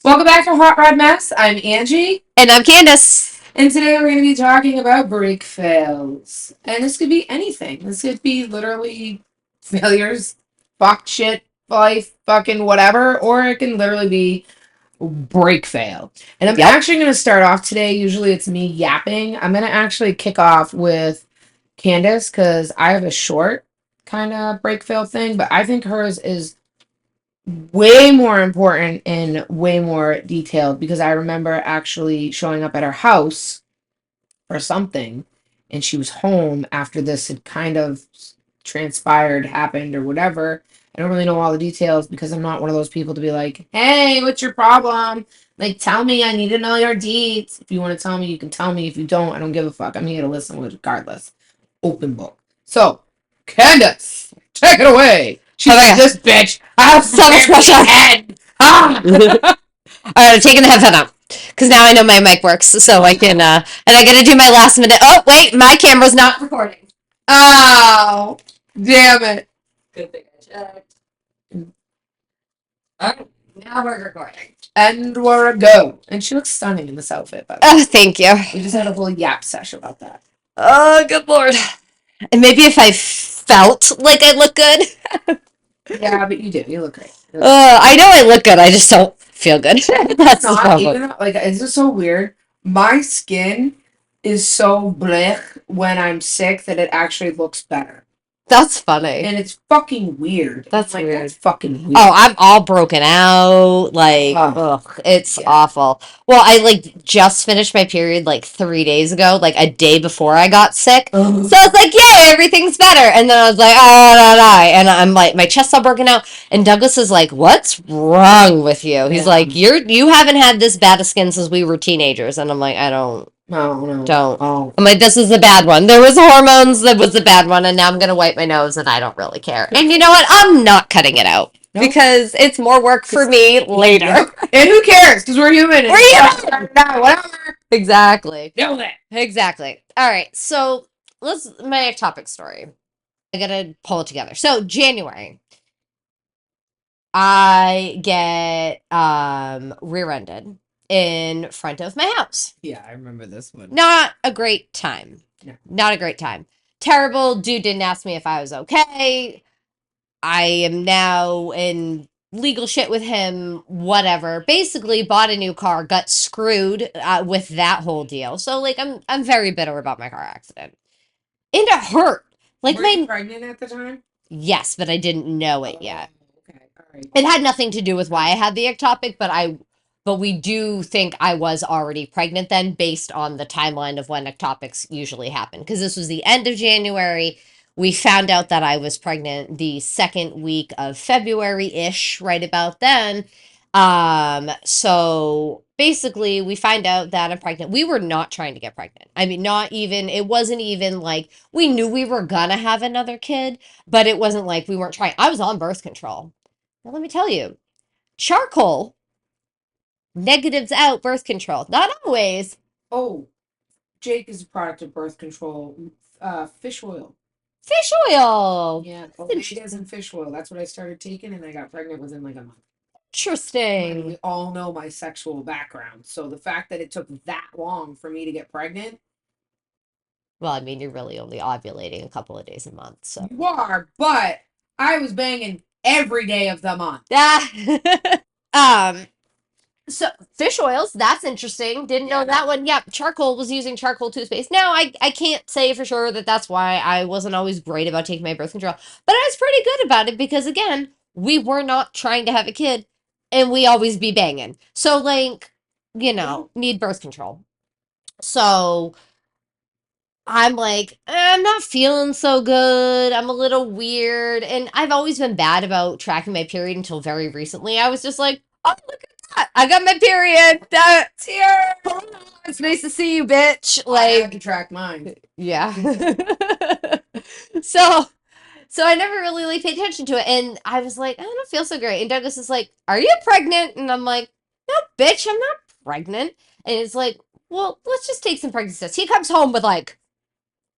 Welcome back to Hot Rod Mess. I'm Angie. And I'm Candice. And today we're going to be talking about break fails. And this could be anything. This could be literally failures, fuck shit, life, fucking whatever. Or it can literally be break fail. And I'm Yep. actually going to start off today. Usually it's me yapping. I'm going to actually kick off with Candice because I have a short kind of break fail thing. But I think hers is way more important and way more detailed because I remember actually showing up at her house for something and she was home after this had kind of transpired, happened, or whatever. I don't really know all the details because I'm not one of those people to be like, hey, what's your problem? Like, tell me, I need to know your deeds. If you want to tell me, you can tell me. If you don't, I don't give a fuck. I'm here to listen regardless. Open book. So, Candace, take it away. She's Oh my like, God. this bitch. I have so much pressure. Head. Ah! All right, I'm taking the headset out because now I know my mic works, so I can. And I got to do my last minute. Oh wait, my camera's not recording. Oh, damn it. Good thing I checked. All right, now we're recording. And we're a go. And she looks stunning in this outfit, by the way. Oh, thank you. We just had a whole yap session about that. Oh, good lord. And maybe if I felt like I look good. Yeah, but you do. You look great. I know I look good. I just don't feel good. That's the Not problem. even like it's just so weird. My skin is so blech when I'm sick that it actually looks better. That's funny. And it's fucking weird. That's like, weird. That's fucking weird. Oh, I'm all broken out. Like, ugh, it's awful. Well, I like just finished my period like 3 days ago, like a day before I got sick. So I was like, yay, everything's better. And then I was like, oh, no, no. And I'm like, my chest's all broken out. And Douglas is like, what's wrong with you? He's like, you haven't had this bad of skin since we were teenagers. And I'm like, I don't. No. Don't. Oh. I'm like, this is a bad one. There was hormones that was a bad one, and now I'm gonna wipe my nose, and I don't really care. And you know what? I'm not cutting it out because it's more work for me later. And who cares? Because we're human. We're human. No, whatever. Exactly. Deal with it. Exactly. All right. So let's my ectopic story. I gotta pull it together. So January, I get rear-ended in front of my house. Yeah, I remember this one. Not a great time. No. Not a great time. Terrible. Dude didn't ask me if I was okay. I am now in legal shit with him, whatever. Basically bought a new car, got screwed with that whole deal. So like I'm very bitter about my car accident. And it hurt. Like Were you pregnant at the time? Yes, but I didn't know it yet. Okay. All right. It had nothing to do with why I had the ectopic, but we do think I was already pregnant then based on the timeline of when ectopics usually happen. Because this was the end of January. We found out that I was pregnant the second week of February-ish, right about then. So basically we find out that I'm pregnant. We were not trying to get pregnant. I mean, not even, it wasn't even like we knew we were gonna have another kid, but it wasn't like we weren't trying. I was on birth control. Now, let me tell you, charcoal negatives out birth control. Not always. Oh, Jake is a product of birth control. Fish oil. Fish oil. Yeah, omegas and fish oil. That's what I started taking, and I got pregnant within like a month. Interesting. We all know my sexual background, so the fact that it took that long for me to get pregnant. Well, I mean, you're really only ovulating a couple of days a month, so. You are, but I was banging every day of the month. um, so fish oils, that's interesting. Didn't know that one. Yep, charcoal was using charcoal toothpaste. Now, I can't say for sure that that's why I wasn't always great about taking my birth control, but I was pretty good about it because, again, we were not trying to have a kid, and we always be banging. So, like, need birth control. So I'm like, I'm not feeling so good. I'm a little weird. And I've always been bad about tracking my period until very recently. I was just like, oh, look at that. I got my period. That's here. It's nice to see you, bitch. Like, I had to track mine. Yeah. so I never really like paid attention to it. And I was like, I don't feel so great. And Douglas is like, are you pregnant? And I'm like, no, bitch, I'm not pregnant. And it's like, well, let's just take some pregnancy tests. He comes home with like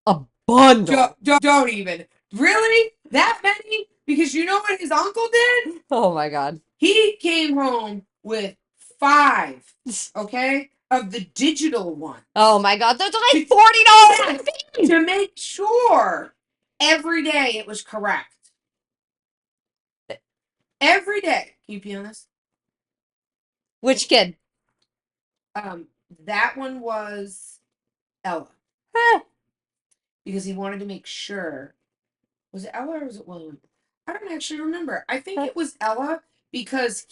a bundle. Don't even. Really? That many? Because you know what his uncle did? Oh my God. He came home with 5, okay, of the digital one. Oh my God, those are like $40 to make sure every day it was correct. Every day. Can you pee on this? Which kid? That one was Ella. Because he wanted to make sure. Was it Ella or was it William? I don't actually remember. I think it was Ella because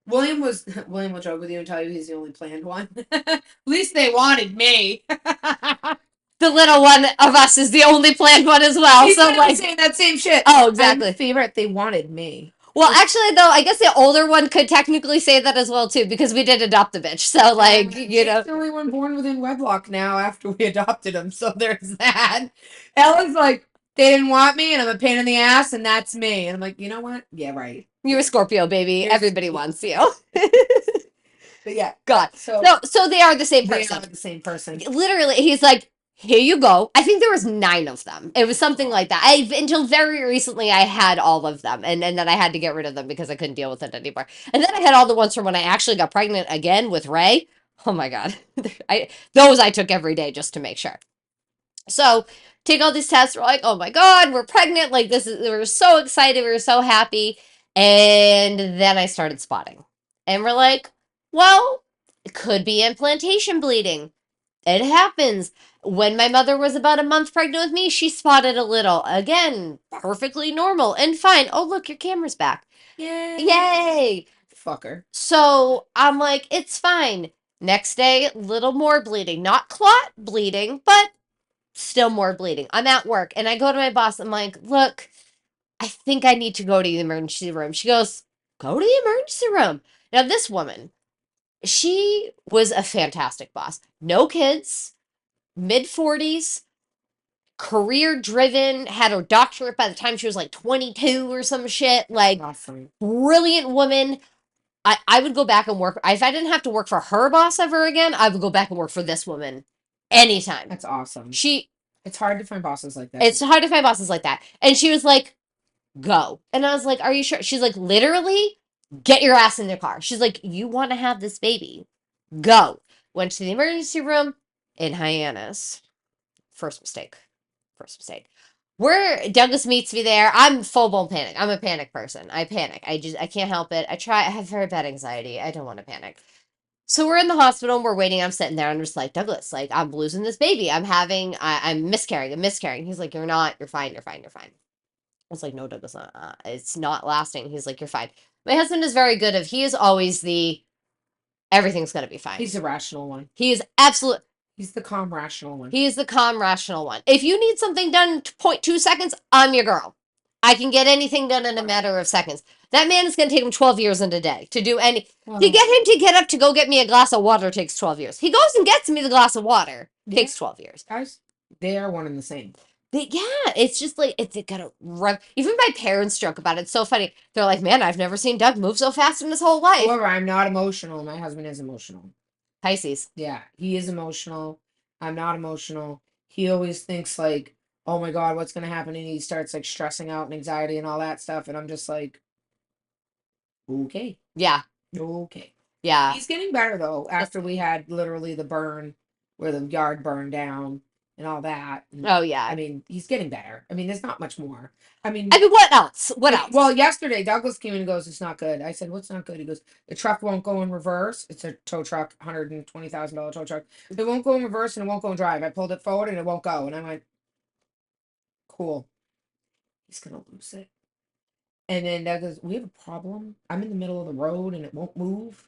William will joke with you and tell you he's the only planned one. At least they wanted me. The little one of us is the only planned one as well. He's so like saying that same shit. Oh, exactly. Favorite, they wanted me. Well, actually, though, I guess the older one could technically say that as well too, because we did adopt the bitch. So, like, you know, he's the only one born within wedlock now after we adopted him. So there's that. Ella's like, they didn't want me, and I'm a pain in the ass, and that's me. And I'm like, you know what? Yeah, right. You're a Scorpio, baby. Everybody wants you. But yeah, God. So they are the same person. They are the same person. Literally, he's like, here you go. I think there was 9 of them. It was something like that. Until very recently, I had all of them, and then I had to get rid of them because I couldn't deal with it anymore. And then I had all the ones from when I actually got pregnant again with Ray. Oh my God, those I took every day just to make sure. So take all these tests. We're like, oh my God, we're pregnant. Like we were so excited. We were so happy. And then I started spotting. And we're like, well, it could be implantation bleeding. It happens. When my mother was about a month pregnant with me, she spotted a little. Again, perfectly normal and fine. Oh, look, your camera's back. Yay. Yay. Fucker. So I'm like, it's fine. Next day, little more bleeding. Not clot bleeding, but still more bleeding. I'm at work and I go to my boss. I'm like, look, I think I need to go to the emergency room. She goes, go to the emergency room. Now, this woman, she was a fantastic boss. No kids, mid 40s, career driven, had her doctorate by the time she was like 22 or some shit. Like, awesome. Brilliant woman. I would go back and work. If I didn't have to work for her boss ever again, I would go back and work for this woman anytime. That's awesome. It's hard to find bosses like that. It's hard to find bosses like that. And she was like, go. And I was like, are you sure? She's like, literally, get your ass in the car. She's like, you want to have this baby. Go. Went to the emergency room in Hyannis. First mistake. Where Douglas meets me there, I'm full blown panic. I'm a panic person. I panic. I can't help it. I have very bad anxiety. I don't want to panic. So we're in the hospital and we're waiting. I'm sitting there and I'm just like, Douglas, like, I'm losing this baby. I'm miscarrying. He's like, you're not. You're fine. I was like, no, Douglas, it's not lasting. He's like, you're fine. My husband is very good. He is always everything's going to be fine. He's the rational one. He is He's the calm, rational one. He is the calm, rational one. If you need something done in 0.2 seconds, I'm your girl. I can get anything done in a matter of seconds. That man is going to take him 12 years in a day to do to get him to get up to go get me a glass of water takes 12 years. He goes and gets me the glass of water. Takes 12 years. Guys, they are one and the same. It's just like, it's got to rev. Even my parents joke about it. It's so funny. They're like, man, I've never seen Doug move so fast in his whole life. However, I'm not emotional. My husband is emotional. Pisces. Yeah, he is emotional. I'm not emotional. He always thinks like, oh my God, what's going to happen? And he starts like stressing out and anxiety and all that stuff. And I'm just like, okay. Yeah. Okay. Yeah. He's getting better though. After we had literally the burn where the yard burned down and all that. And, oh yeah. I mean, he's getting better. I mean, there's not much more. I mean, what else? What else? Well, yesterday Douglas came in and goes, it's not good. I said, what's not good? He goes, the truck won't go in reverse. It's a tow truck, $120,000 tow truck. It won't go in reverse and it won't go in drive. I pulled it forward and it won't go. And I went, cool. He's gonna lose it. And then Douglas, we have a problem. I'm in the middle of the road and it won't move.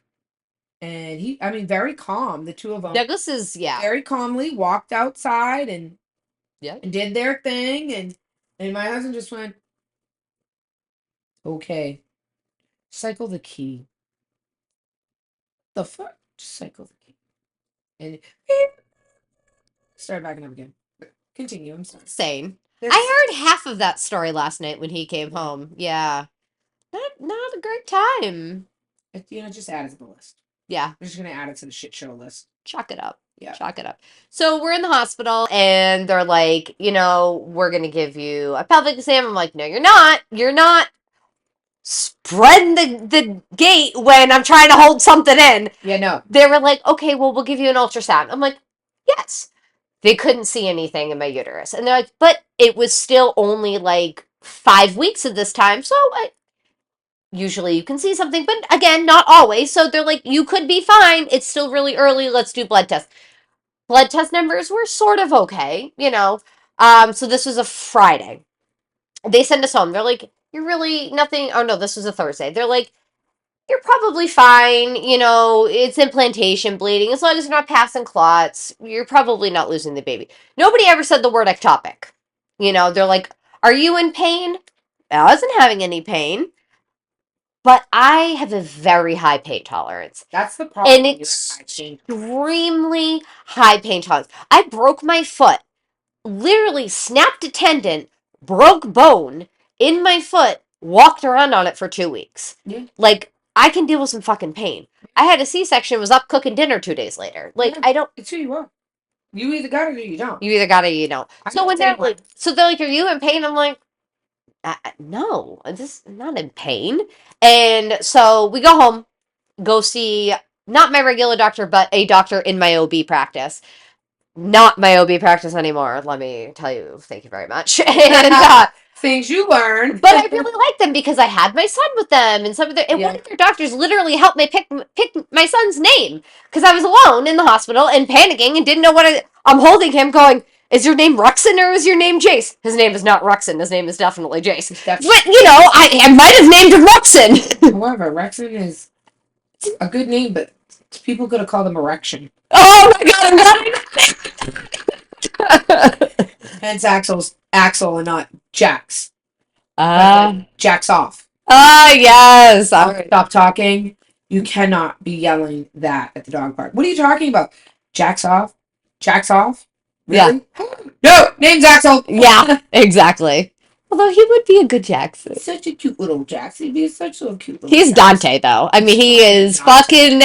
And very calm. The two of them. Douglas is, very calmly walked outside and did their thing. And my husband just went, okay, cycle the key. The fuck? Just cycle the key. And start backing up again. Continue. I'm sorry. Sane. I heard half of that story last night when he came home. Yeah. Not a great time. Just add it to the list. Yeah. We're just going to add it to the shit show list. Chalk it up. Yeah. Chalk it up. So we're in the hospital and they're like, we're going to give you a pelvic exam. I'm like, no, you're not. You're not. spreading the gate when I'm trying to hold something in. Yeah, no. They were like, okay, well, we'll give you an ultrasound. I'm like, yes. They couldn't see anything in my uterus. And they're like, but it was still only like 5 weeks at this time. So usually you can see something, but again, not always. So they're like, you could be fine. It's still really early. Let's do blood tests. Blood test numbers were sort of okay, you know. So this was a Friday. They send us home. They're like, you're really nothing. Oh no, this was a Thursday. They're like, you're probably fine. You know, it's implantation bleeding. As long as you're not passing clots, you're probably not losing the baby. Nobody ever said the word ectopic. You know, they're like, are you in pain? I wasn't having any pain. But I have a very high pain tolerance. That's the problem. An extremely high pain tolerance. I broke my foot, literally snapped a tendon, broke bone in my foot, walked around on it for 2 weeks. Yeah. Like, I can deal with some fucking pain. I had a C-section, was up cooking dinner 2 days later. Like, Yeah. I don't. It's who you are. You either got it or you don't. You either got it or you don't. So when they're like, are you in pain? I'm like, no, this is not in pain. And so we go home, go see not my regular doctor, but a doctor in my OB practice. Not my OB practice anymore, let me tell you. Thank you very much. And things you learn. but I really like them because I had my son with them, and some of their one of their doctors literally helped me pick my son's name because I was alone in the hospital and panicking and didn't know what I'm holding him, going, is your name Ruxin or is your name Jace? His name is not Ruxin. His name is definitely Jace. But you know, I might have named him Ruxin. However, Ruxin is a good name, but people could have called him Erection. Oh my god, I'm glad. Hence Axel and not Jax. Jax off. Yes. Stop talking. You cannot be yelling that at the dog park. What are you talking about? Jax off? Jax off? Really? Yeah. No! Name's Axel! Yeah, exactly. Although he would be a good Jax. Such a cute little Jax. He'd be such a cute little He's Jax. Dante, though. I mean, he is fucking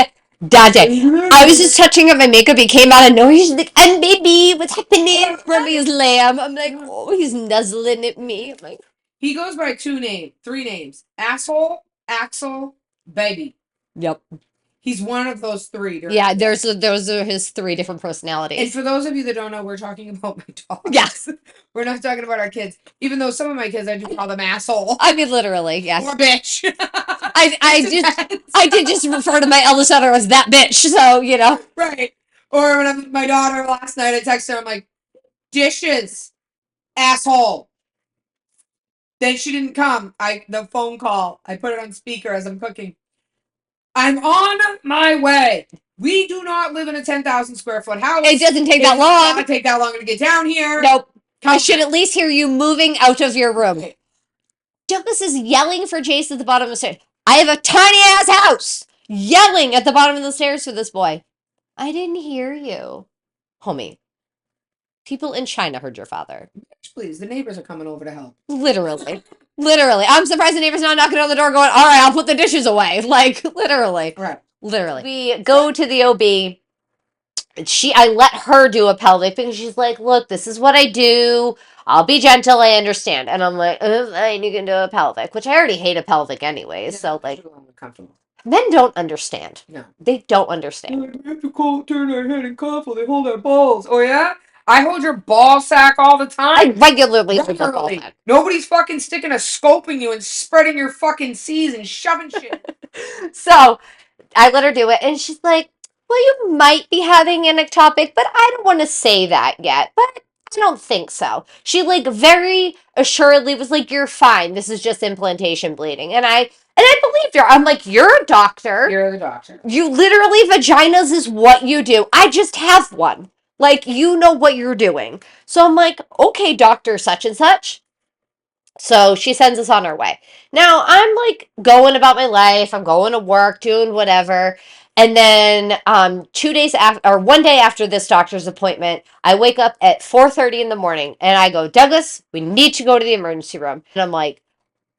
Dante. I was just touching up my makeup. He came out of nowhere. He's like, I'm baby. What's happening? Rubbing his lamb. I'm like, oh, he's nuzzling at me. I'm like, he goes by 3 names. Asshole, Axel, baby. Yep. He's one of those 3. Yeah, those are his 3 different personalities. And for those of you that don't know, we're talking about my dogs. Yes. We're not talking about our kids. Even though some of my kids, I do call them asshole. I mean, literally, yes. Or bitch. I did just refer to my eldest daughter as that bitch, so, you know. Right. Or when I'm with my daughter last night, I texted her, I'm like, dishes, asshole. Then she didn't come. The phone call, I put it on speaker as I'm cooking. I'm on my way. We do not live in a 10,000 square foot house. It doesn't take that long. It doesn't take that long to get down here. Nope. I should at least hear you moving out of your room. Okay. Douglas is yelling for Jace at the bottom of the stairs. I have a tiny ass house. Yelling at the bottom of the stairs for this boy. I didn't hear you. Homie. People in China heard your father. Please, the neighbors are coming over to help. Literally. Literally. I'm surprised the neighbor's not knocking on the door going, all right, I'll put the dishes away. Like, literally. Right. Literally. We go to the OB. I let her do a pelvic because she's like, look, this is what I do. I'll be gentle. I understand. And I'm like, fine, you can do a pelvic, which I already hate a pelvic anyway. Yeah, so, like, men don't understand. No. They don't understand. We have to turn our head and cough while they hold our balls. Oh, yeah? I hold your ball sack all the time. I regularly hold your ball sack. Nobody's fucking sticking a scope in you and spreading your fucking C's and shoving shit. So, I let her do it, and she's like, well, you might be having an ectopic, but I don't want to say that yet. But I don't think so. She, like, very assuredly was like, you're fine. This is just implantation bleeding. And I believed her. I'm like, you're a doctor. You're the doctor. You literally, vaginas is what you do. I just have one. Like, you know what you're doing. So I'm like, okay, doctor such and such. So she sends us on our way. Now I'm like going about my life. I'm going to work, doing whatever. And then 2 days after, or 1 day after this doctor's appointment, I wake up at 4:30 in the morning and I go, Douglas, we need to go to the emergency room. And I'm like,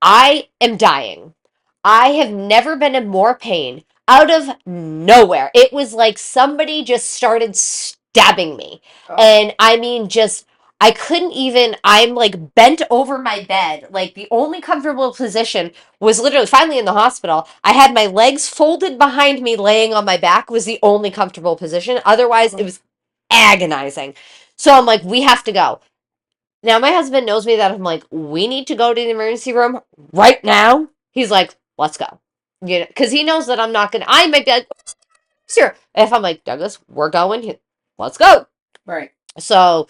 I am dying. I have never been in more pain out of nowhere. It was like somebody just started stabbing me. Oh. And I mean, just, I couldn't even, I'm like bent over my bed. Like the only comfortable position was literally finally in the hospital. I had my legs folded behind me, laying on my back was the only comfortable position. Otherwise, it was agonizing. So I'm like, we have to go. Now my husband knows me that I'm like, we need to go to the emergency room right now. He's like, let's go. You know, because he knows that I'm not gonna. I might be like, sure. If I'm like, Douglas, we're going. Let's go. Right. So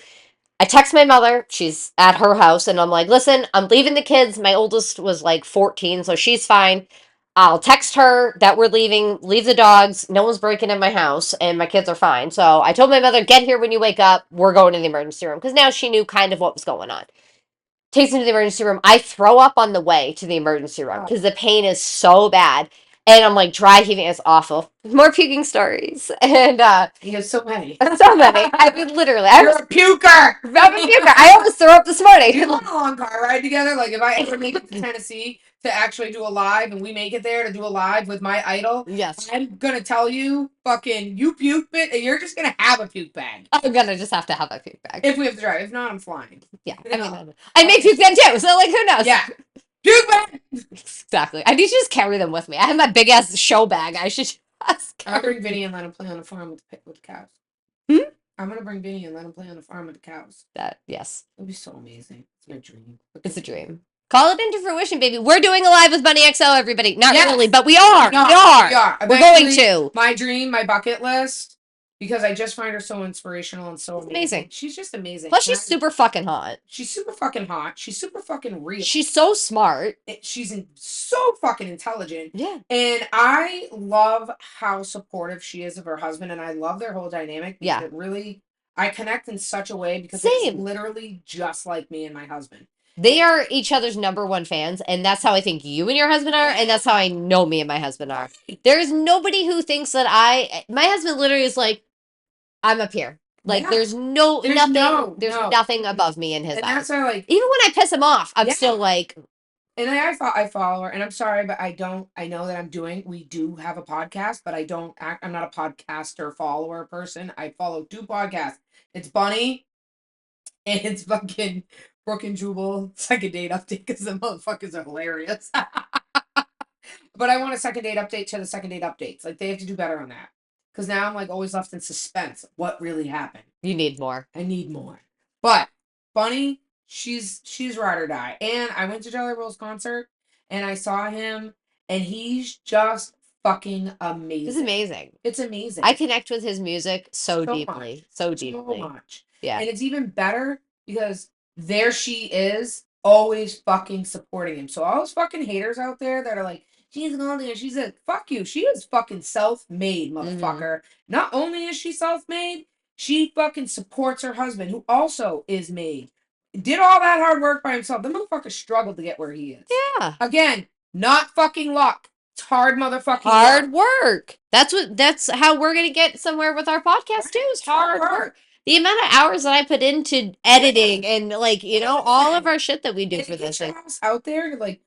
I text my mother. She's at her house, and I'm like, listen, I'm leaving the kids. My oldest was like 14, so she's fine. I'll text her that we're leaving, leave the dogs. No one's breaking in my house, and my kids are fine. So I told my mother, get here when you wake up. We're going to the emergency room. Because now she knew kind of what was going on. Takes me to the emergency room. I throw up on the way to the emergency room because the pain is so bad. And I'm like dry heaving. It's awful. More puking stories. And He has so many. so many. I mean, literally. You're a puker. I'm a puker. I almost threw up this morning. You want a long car ride together? Like if I ever make it to Tennessee to actually do a live, and we make it there to do a live with my idol, Yes. I'm gonna tell you, fucking, you puke bit, and you're just gonna have a puke bag. I'm gonna just have to have a puke bag. If we have to drive. If not, I'm flying. Yeah. You I know? mean, I may puke then too. So like, who knows? Yeah. Puke bag. Exactly. I need to just carry them with me. I have my big ass show bag. I should just I'll carry. bring Vinny and let him play on the farm with the cows. Hmm? I'm gonna bring Vinny and let him play on the farm with the cows. That yes, It'll be so amazing. It's my dream. it's a dream. Call it into fruition, baby. We're doing a live with Bunny XO, everybody. Not Yes. really, but we are. No, we are. we are. We're going Eventually, to. My dream, my bucket list, because I just find her so inspirational and so Amazing. She's just amazing. Plus, she's super fucking hot. She's super fucking hot. She's super fucking real. She's so smart. She's so fucking intelligent. Yeah. And I love how supportive she is of her husband, and I love their whole dynamic. Yeah. It really, I connect in such a way because Same. it's literally just like me and my husband. They are each other's number one fans, and that's how I think you and your husband are, and that's how I know me and my husband are. There's nobody who thinks that my husband literally is like, I'm up here. Like Yeah. there's nothing above me in his And eyes. that's how, like, Even when I piss him off, I'm Yeah. still like, and I follow her, and I'm sorry, but I know that we do have a podcast, but I'm not a podcaster follower person. I follow 2 podcasts. It's Bunny and it's fucking Brooke and Jubal second date update because the motherfuckers are hilarious. But I want a second date update to the second date updates. Like they have to do better on that. Because now I'm like always left in suspense. What really happened? you need more. I need more. But Bunny, she's ride or die. And I went to Jelly Roll's concert and I saw him and he's just fucking amazing. It's amazing. It's amazing. I connect with his music so So deeply. much. So So deeply. much. Yeah. And it's even better because there she is always fucking supporting him. So all those fucking haters out there that are like, she's going there, she's a fuck you. She is fucking self-made, motherfucker. Not only is she self-made, she fucking supports her husband, who also is made. Did all that hard work by himself. The motherfucker struggled to get where he is. Yeah. Again, not fucking luck. It's hard motherfucking Hard work. work. That's how we're gonna get somewhere with our podcast too. Is hard work. The amount of hours that I put into editing and like, you know, all of our shit that we do And for to this get thing. your ass out there, like,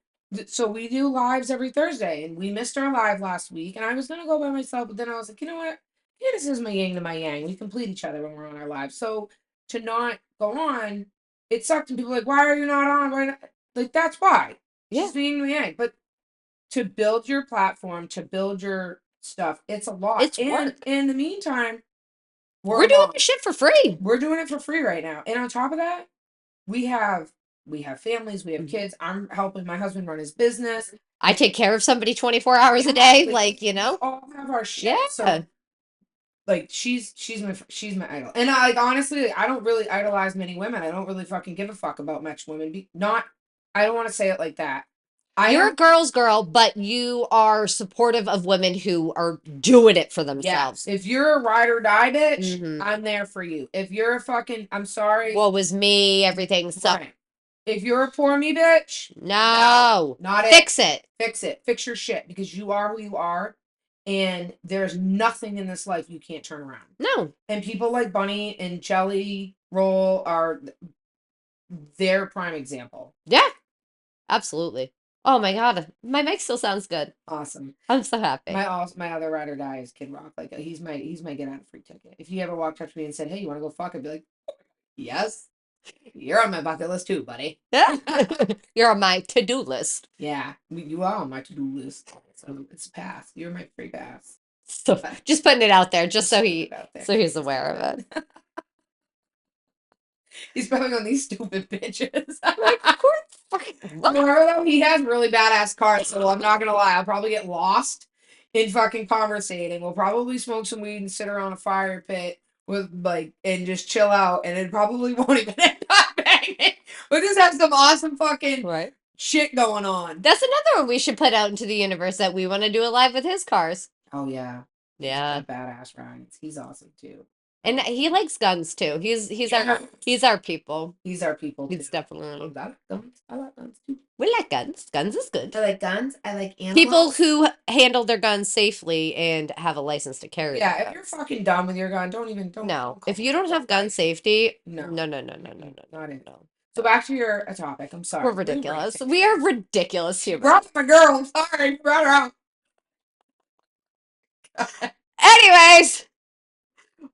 so we do lives every Thursday, and we missed our live last week, and I was gonna go by myself, but then I was like, you know what? Yeah, this is my yang to my yang. We complete each other when we're on our lives. So to not go on, it sucked, and people were like, why are you not on? Why not? Like that's why. Yeah. Just being the yang. But to build your platform, to build your stuff, it's a lot. It's work. In the meantime, We're doing this shit for free. We're doing it for free right now. And on top of that, we have families, we have kids. I'm helping my husband run his business. I take care of somebody 24 hours a day, like, you know. We all have our shit. Yeah. So like she's my idol. And I like honestly, I don't really idolize many women. I don't really fucking give a fuck about much women. I don't want to say it like that. You're a girl's girl, but you are supportive of women who are doing it for themselves. Yeah. If you're a ride or die bitch, Mhm. I'm there for you. If you're a fucking, I'm sorry. What was me, everything. So Right. If you're a poor me bitch, no. Not it. Fix it. Fix it. Fix your shit because you are who you are. And there's nothing in this life you can't turn around. No. And people like Bunny and Jelly Roll are their prime example. Yeah. Absolutely. Oh my god, my mic still sounds good. Awesome. I'm so happy. My other ride or die is Kid Rock. Like he's my get out of free ticket. If he ever walked up to me and said, "Hey, you want to go fuck?" I'd be like, "Yes." You're on my bucket list too, buddy. You're on my to-do list. Yeah, you are on my to-do list. So it's a pass. You're my free pass. So just putting it out there, just so putting it out there. he's aware of it. He's probably on these stupid bitches. Like, of course, fucking what? Remember though, he has really badass cars, so I'm not gonna lie, I'll probably get lost in fucking conversating. We'll probably smoke some weed and sit around a fire pit with like and just chill out, and it probably won't even end up banging. We'll just have some awesome fucking Right. shit going on. That's another one we should put out into the universe, that we want to do a live with his cars. Oh yeah. Yeah. Badass rides. He's awesome too. And he likes guns too. He's our people. He's our people too. He's definitely. I like guns. I like guns too. We like guns. Guns is good. I like guns. I like animals. People who handle their guns safely and have a license to carry. Yeah, their if you're fucking done with your gun, don't. No, if you don't have gun safety, no, not it. No. So back to your topic. I'm sorry. We're ridiculous. We are ridiculous humans. Brought my girl. I'm sorry. Brought her out. Anyways,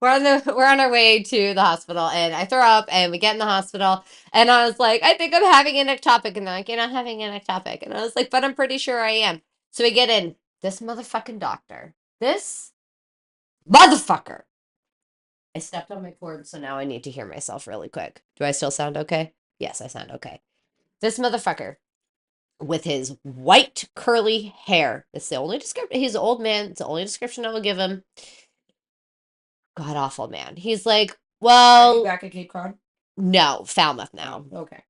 we're on our way to the hospital, and I throw up, and we get in the hospital, and I was like, I think I'm having an ectopic, and they're like, you're not having an ectopic, and I was like, but I'm pretty sure I am. So we get in. This motherfucking doctor. This motherfucker. I stepped on my cord, so now I need to hear myself really quick. Do I still sound okay? Yes, I sound okay. This motherfucker with his white curly hair. It's the only description. He's an old man. It's the only description I will give him. God awful man. He's like, well, Are you back at Cape Cod? No, Falmouth now. Okay.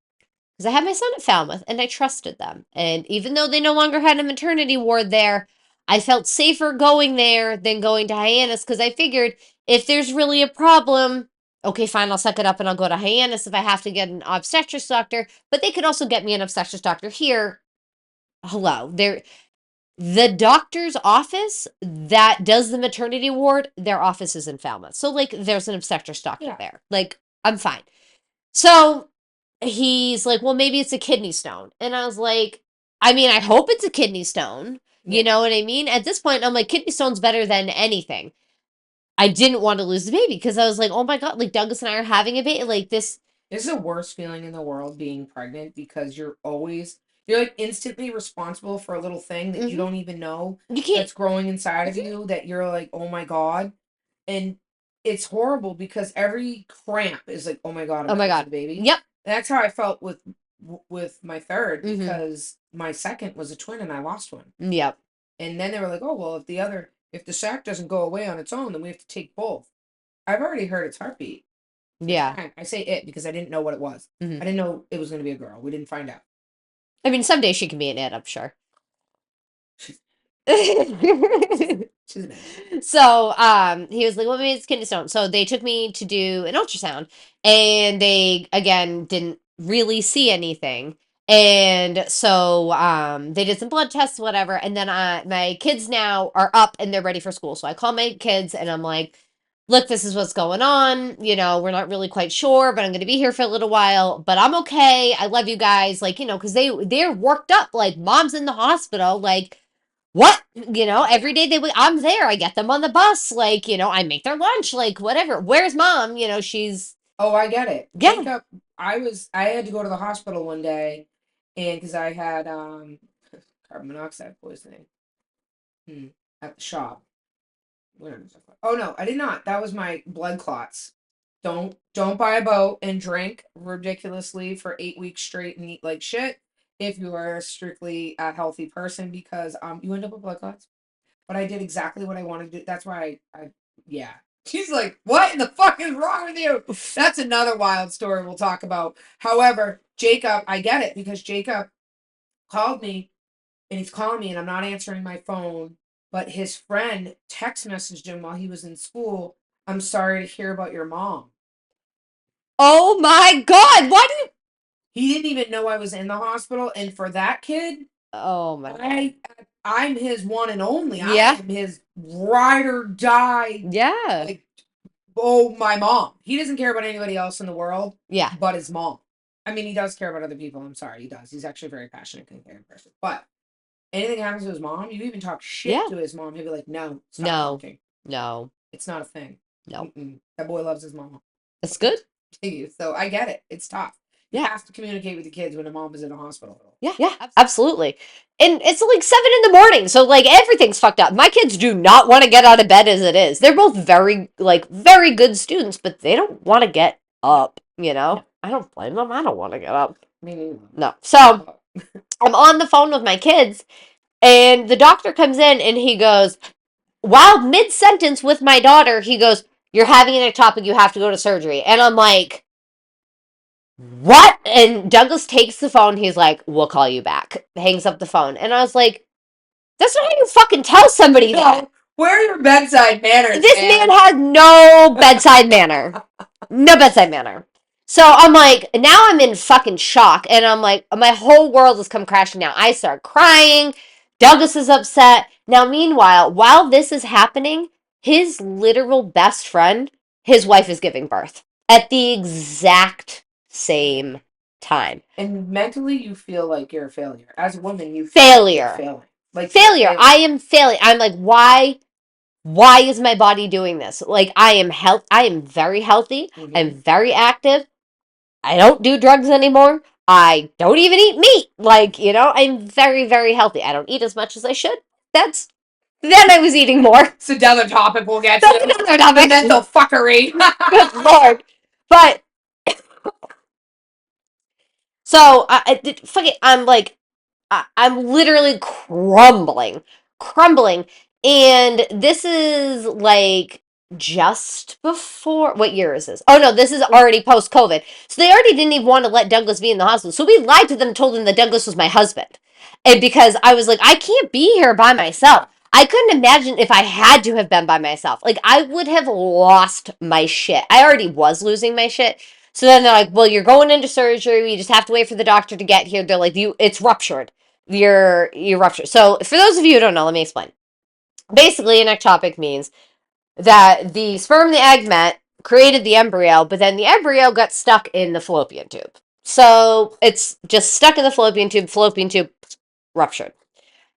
Because I had my son at Falmouth, and I trusted them. And even though they no longer had a maternity ward there, I felt safer going there than going to Hyannis, because I figured if there's really a problem, okay, fine, I'll suck it up and I'll go to Hyannis if I have to get an obstetrics doctor. But they could also get me an obstetrics doctor here. Hello. The doctor's office that does the maternity ward, their office is in Falmouth. So, like, there's an obstetrics doctor there. Like, I'm fine. So he's like, well, maybe it's a kidney stone. And I was like, I mean, I hope it's a kidney stone. You know what I mean? At this point, I'm like, kidney stone's better than anything. I didn't want to lose the baby because I was like, oh my God, like Douglas and I are having a baby. Like this. It's the worst feeling in the world, being pregnant, because you're like instantly responsible for a little thing that you don't even know that's growing inside of you, that you're like, oh my God. And it's horrible because every cramp is like, oh my God, I'm the baby. Yep. And that's how I felt with my third, because my second was a twin and I lost one. Yep. And then they were like, oh, well, if the sac doesn't go away on its own, then we have to take both. I've already heard its heartbeat. Yeah. I say it because I didn't know what it was. I didn't know it was going to be a girl. We didn't find out. I mean, someday she can be an it, I'm sure. So he was like, well, maybe it's kidney stone. So they took me to do an ultrasound, and they again didn't really see anything. And so they did some blood tests, whatever, and then my kids now are up and they're ready for school. So I call my kids and I'm like, look, this is what's going on. You know, we're not really quite sure, but I'm going to be here for a little while, but I'm okay. I love you guys. Like, you know, because they're worked up, like mom's in the hospital, like, what? You know, every day I'm there. I get them on the bus. Like, you know, I make their lunch, like whatever. Where's mom? You know, she's. Oh, I get it. Yeah. Jacob, I had to go to the hospital one day, and because I had carbon monoxide poisoning at the shop. Oh no, I did not. That was my blood clots. Don't buy a boat and drink ridiculously for 8 weeks straight and eat like shit if you are strictly a healthy person, because you end up with blood clots. But I did exactly what I wanted to do. That's why I yeah. She's like, what in the fuck is wrong with you? That's another wild story we'll talk about. However, Jacob, I get it, because Jacob called me, and he's calling me and I'm not answering my phone, but his friend text messaged him while he was in school, I'm sorry to hear about your mom. Oh my God, why do you... He didn't even know I was in the hospital, and for that kid, oh my God. I'm his one and only. Yeah. I am his ride or die. Yeah. Like, oh, my mom. He doesn't care about anybody else in the world. Yeah. But his mom. I mean, he does care about other people. I'm sorry, he does. He's actually a very passionate and caring person. But anything happens to his mom, you even talk shit to his mom, he'll be like, no, stop talking. No. It's not a thing. No. That boy loves his mama. That's good. to you. So I get it. It's tough. You Yeah. have to communicate with the kids when a mom is in a hospital. Yeah, absolutely. And it's like 7 in the morning, so like everything's fucked up. My kids do not want to get out of bed as it is. They're both very very good students, but they don't want to get up. I don't blame them. I don't want to get up. Me neither. No. So I'm on the phone with my kids, and the doctor comes in and he goes, while mid sentence with my daughter, he goes, "You're having an ectopic. You have to go to surgery." And I'm like, what? And Douglas takes the phone. He's like, "We'll call you back." Hangs up the phone. And I was like, that's not how you fucking tell somebody that. Where are your bedside manners? This man has no bedside manner. No bedside manner. So I'm like, now I'm in fucking shock. And I'm like, my whole world has come crashing down. I start crying. Douglas is upset. Now, meanwhile, while this is happening, his literal best friend, his wife is giving birth at the exact same time. And mentally, you feel like you're a failure. As a woman, you feel like you're failing. Like failure. I am failing. I'm like, why is my body doing this? Like, I am very healthy. Mhm. I'm very active. I don't do drugs anymore. I don't even eat meat. Like, I'm very, very healthy. I don't eat as much as I should. Then I was eating more. It's another topic we'll get That's to. another topic. Mental fuckery. Good Lord. But so fuck it. I'm like, I'm literally crumbling. And this is like just before, what year is this? Oh no, this is already post COVID. So they already didn't even want to let Douglas be in the hospital. So we lied to them, told them that Douglas was my husband. And because I was like, I can't be here by myself. I couldn't imagine if I had to have been by myself. Like, I would have lost my shit. I already was losing my shit. So then they're like, well, you're going into surgery. You just have to wait for the doctor to get here. They're like, it's ruptured. You're ruptured. So for those of you who don't know, let me explain. Basically, an ectopic means that the sperm and the egg met, created the embryo, but then the embryo got stuck in the fallopian tube. So it's just stuck in the fallopian tube ruptured.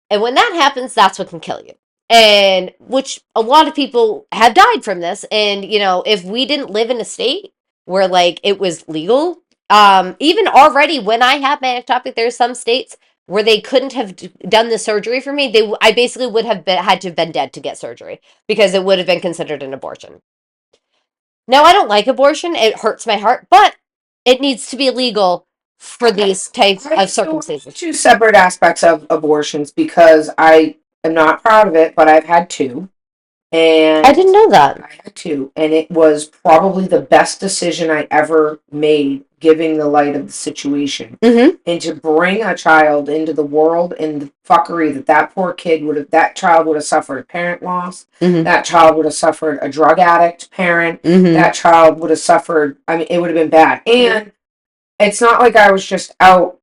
And when that happens, that's what can kill you. And which a lot of people have died from this. And, if we didn't live in a state where like it was legal, even already when I had my ectopic, there's some states where they couldn't have done the surgery for me. I basically would have had to have been dead to get surgery because it would have been considered an abortion. Now, I don't like abortion. It hurts my heart, but it needs to be legal for these types of circumstances. Two separate aspects of abortions because I am not proud of it, but I've had two. And I didn't know that. I had two, and it was probably the best decision I ever made, given the light of the situation. Mm-hmm. And to bring a child into the world and the fuckery that poor kid that child would have suffered a parent loss. Mm-hmm. That child would have suffered a drug addict parent. Mm-hmm. That child would have suffered. I mean, it would have been bad. And it's not like I was just out.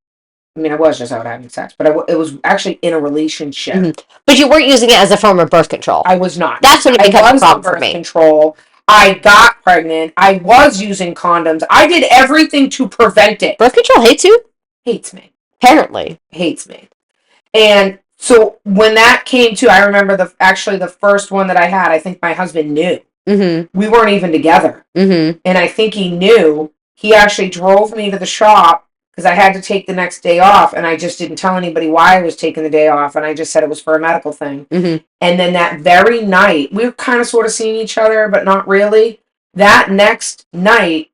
I mean, I was just out having sex, but it was actually in a relationship. Mm-hmm. But you weren't using it as a form of birth control. I was not. That's when it becomes a problem for me. Control. I got pregnant. I was using condoms. I did everything to prevent it. Birth control hates you? Hates me. Apparently. Hates me. And so when that came to, I remember the first one that I had, I think my husband knew. Mm-hmm. We weren't even together. Mm-hmm. And I think he knew. He actually drove me to the shop because I had to take the next day off, and I just didn't tell anybody why I was taking the day off, and I just said it was for a medical thing. Mm-hmm. And then that very night, we were kind of sort of seeing each other, but not really. That next night,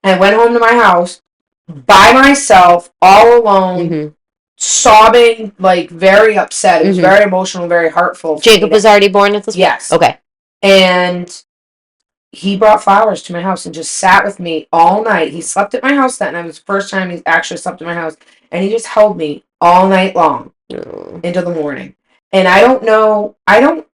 I went home to my house by myself, all alone, Mm-hmm. sobbing, like very upset. It was very emotional, very heartful. Jacob was already born at this point? Yes. Okay. And he brought flowers to my house and just sat with me all night. He slept at my house that night. It was the first time he actually slept at my house. And he just held me all night long into the morning. And I don't know, I don't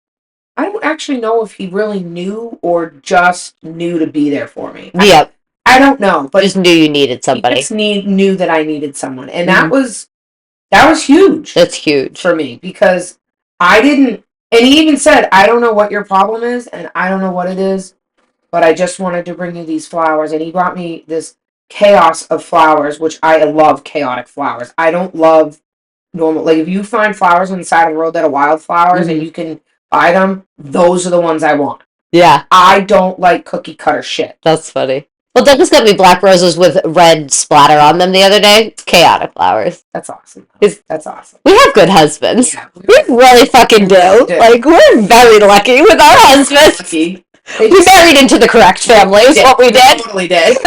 actually know if he really knew or just knew to be there for me. Yep. I don't know. But just knew you needed somebody. He just knew that I needed someone. And that was huge. That's huge. For me because I didn't, and he even said, I don't know what your problem is and I don't know what it is. But I just wanted to bring you these flowers. And he brought me this chaos of flowers, which I love chaotic flowers. I don't love normal. Like, if you find flowers on the side of the road that are wildflowers and you can buy them, those are the ones I want. Yeah. I don't like cookie cutter shit. That's funny. Well, Douglas got me black roses with red splatter on them the other day. Chaotic flowers. That's awesome. That's awesome. We have good husbands. Yeah, we really fucking do. Like, we're very lucky with our husbands. Lucky. We married into the correct family is what we did. Totally did.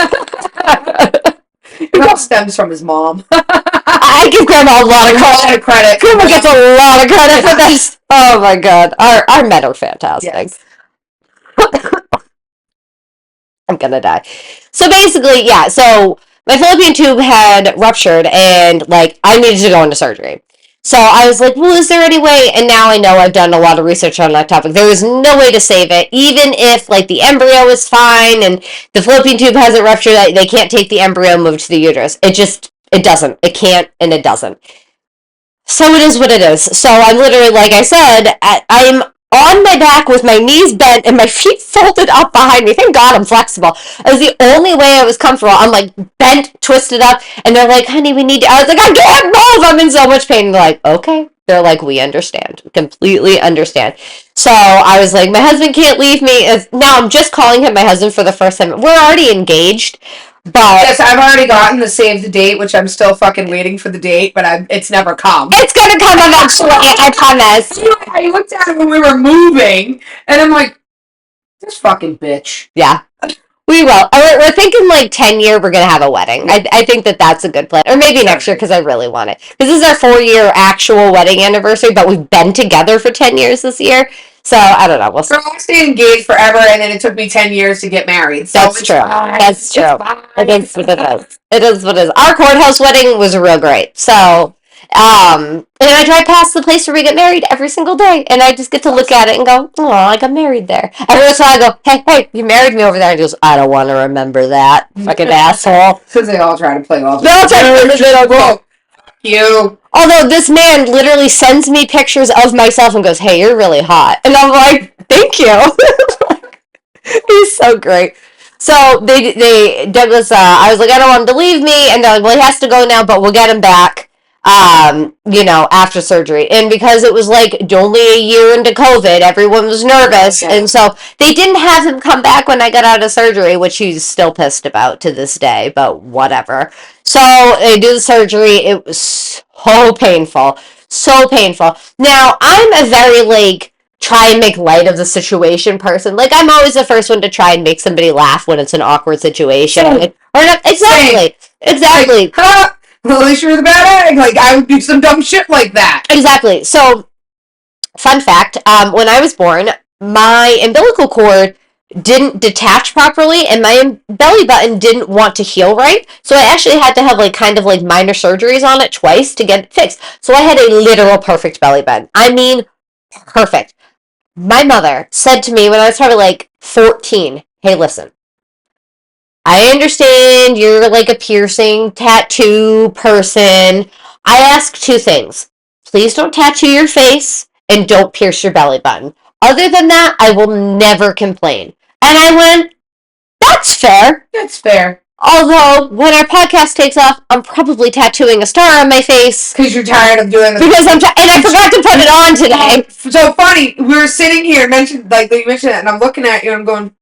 It all stems from his mom. I give Grandma a lot of credit. Grandma gets a lot of credit for this. Oh my god. Our men are fantastic. Yes. I'm gonna die. So basically, yeah, so my fallopian tube had ruptured and like I needed to go into surgery. So I was like, well, is there any way? And now I know I've done a lot of research on that topic. There is no way to save it. Even if like the embryo is fine and the fallopian tube hasn't ruptured, they can't take the embryo and move it to the uterus. It doesn't. It can't and it doesn't. So it is what it is. So I'm literally, like I said, I'm on my back with my knees bent and my feet folded up behind me. Thank God I'm flexible. It was the only way I was comfortable. I'm like bent, twisted up, and they're like, honey, we need to. I was like, I can't move. I'm in so much pain. And they're like, okay. They're like, we understand. Completely understand. So I was like, my husband can't leave me. Now I'm just calling him my husband for the first time. We're already engaged. But yes, I've already gotten the save the date, which I'm still fucking waiting for the date, but it's never come. It's gonna come eventually, I promise. I looked at it when we were moving, and I'm like, this fucking bitch. Yeah. We will. We're thinking like 10 year we're going to have a wedding. I think that's a good plan. Or maybe next year because I really want it. Because this is our 4-year actual wedding anniversary, but we've been together for 10 years this year. So, I don't know. We'll see. I stayed engaged forever, and then it took me 10 years to get married. So that's true. Fine. That's true. It is what it is. It is what it is. Our courthouse wedding was real great. So, and I drive past the place where we get married every single day, and I just get to look at it and go, oh, I got married there. Every once in a while I go, hey, you married me over there. And he goes, I don't want to remember that. Fucking asshole. Because they all try to play all. They all try to play the you. Although this man literally sends me pictures of myself and goes, hey, you're really hot. And I'm like, thank you. He's so great. So Douglas, I was like, I don't want him to leave me. And they're like, well, he has to go now, but we'll get him back, after surgery. And because it was like only a year into COVID, everyone was nervous. Yeah. And so they didn't have him come back when I got out of surgery, which he's still pissed about to this day, but whatever. So they do the surgery. It was so painful. So painful. Now, I'm a very, try and make light of the situation person. I'm always the first one to try and make somebody laugh when it's an awkward situation. Exactly. Exactly. Well, at least you're the bad egg. I would do some dumb shit like that. Exactly. So, fun fact, when I was born, my umbilical cord didn't detach properly and my belly button didn't want to heal right. So I actually had to have minor surgeries on it twice to get it fixed. So I had a literal perfect belly button. I mean, perfect. My mother said to me when I was probably 14, hey, listen, I understand you're a piercing tattoo person. I ask 2 things. Please don't tattoo your face and don't pierce your belly button. Other than that, I will never complain. And I went, that's fair. That's fair. Although, when our podcast takes off, I'm probably tattooing a star on my face. Because you're tired of doing it. Because and I forgot to put it on today. So funny, we were sitting here, you mentioned it, and I'm looking at you and I'm going,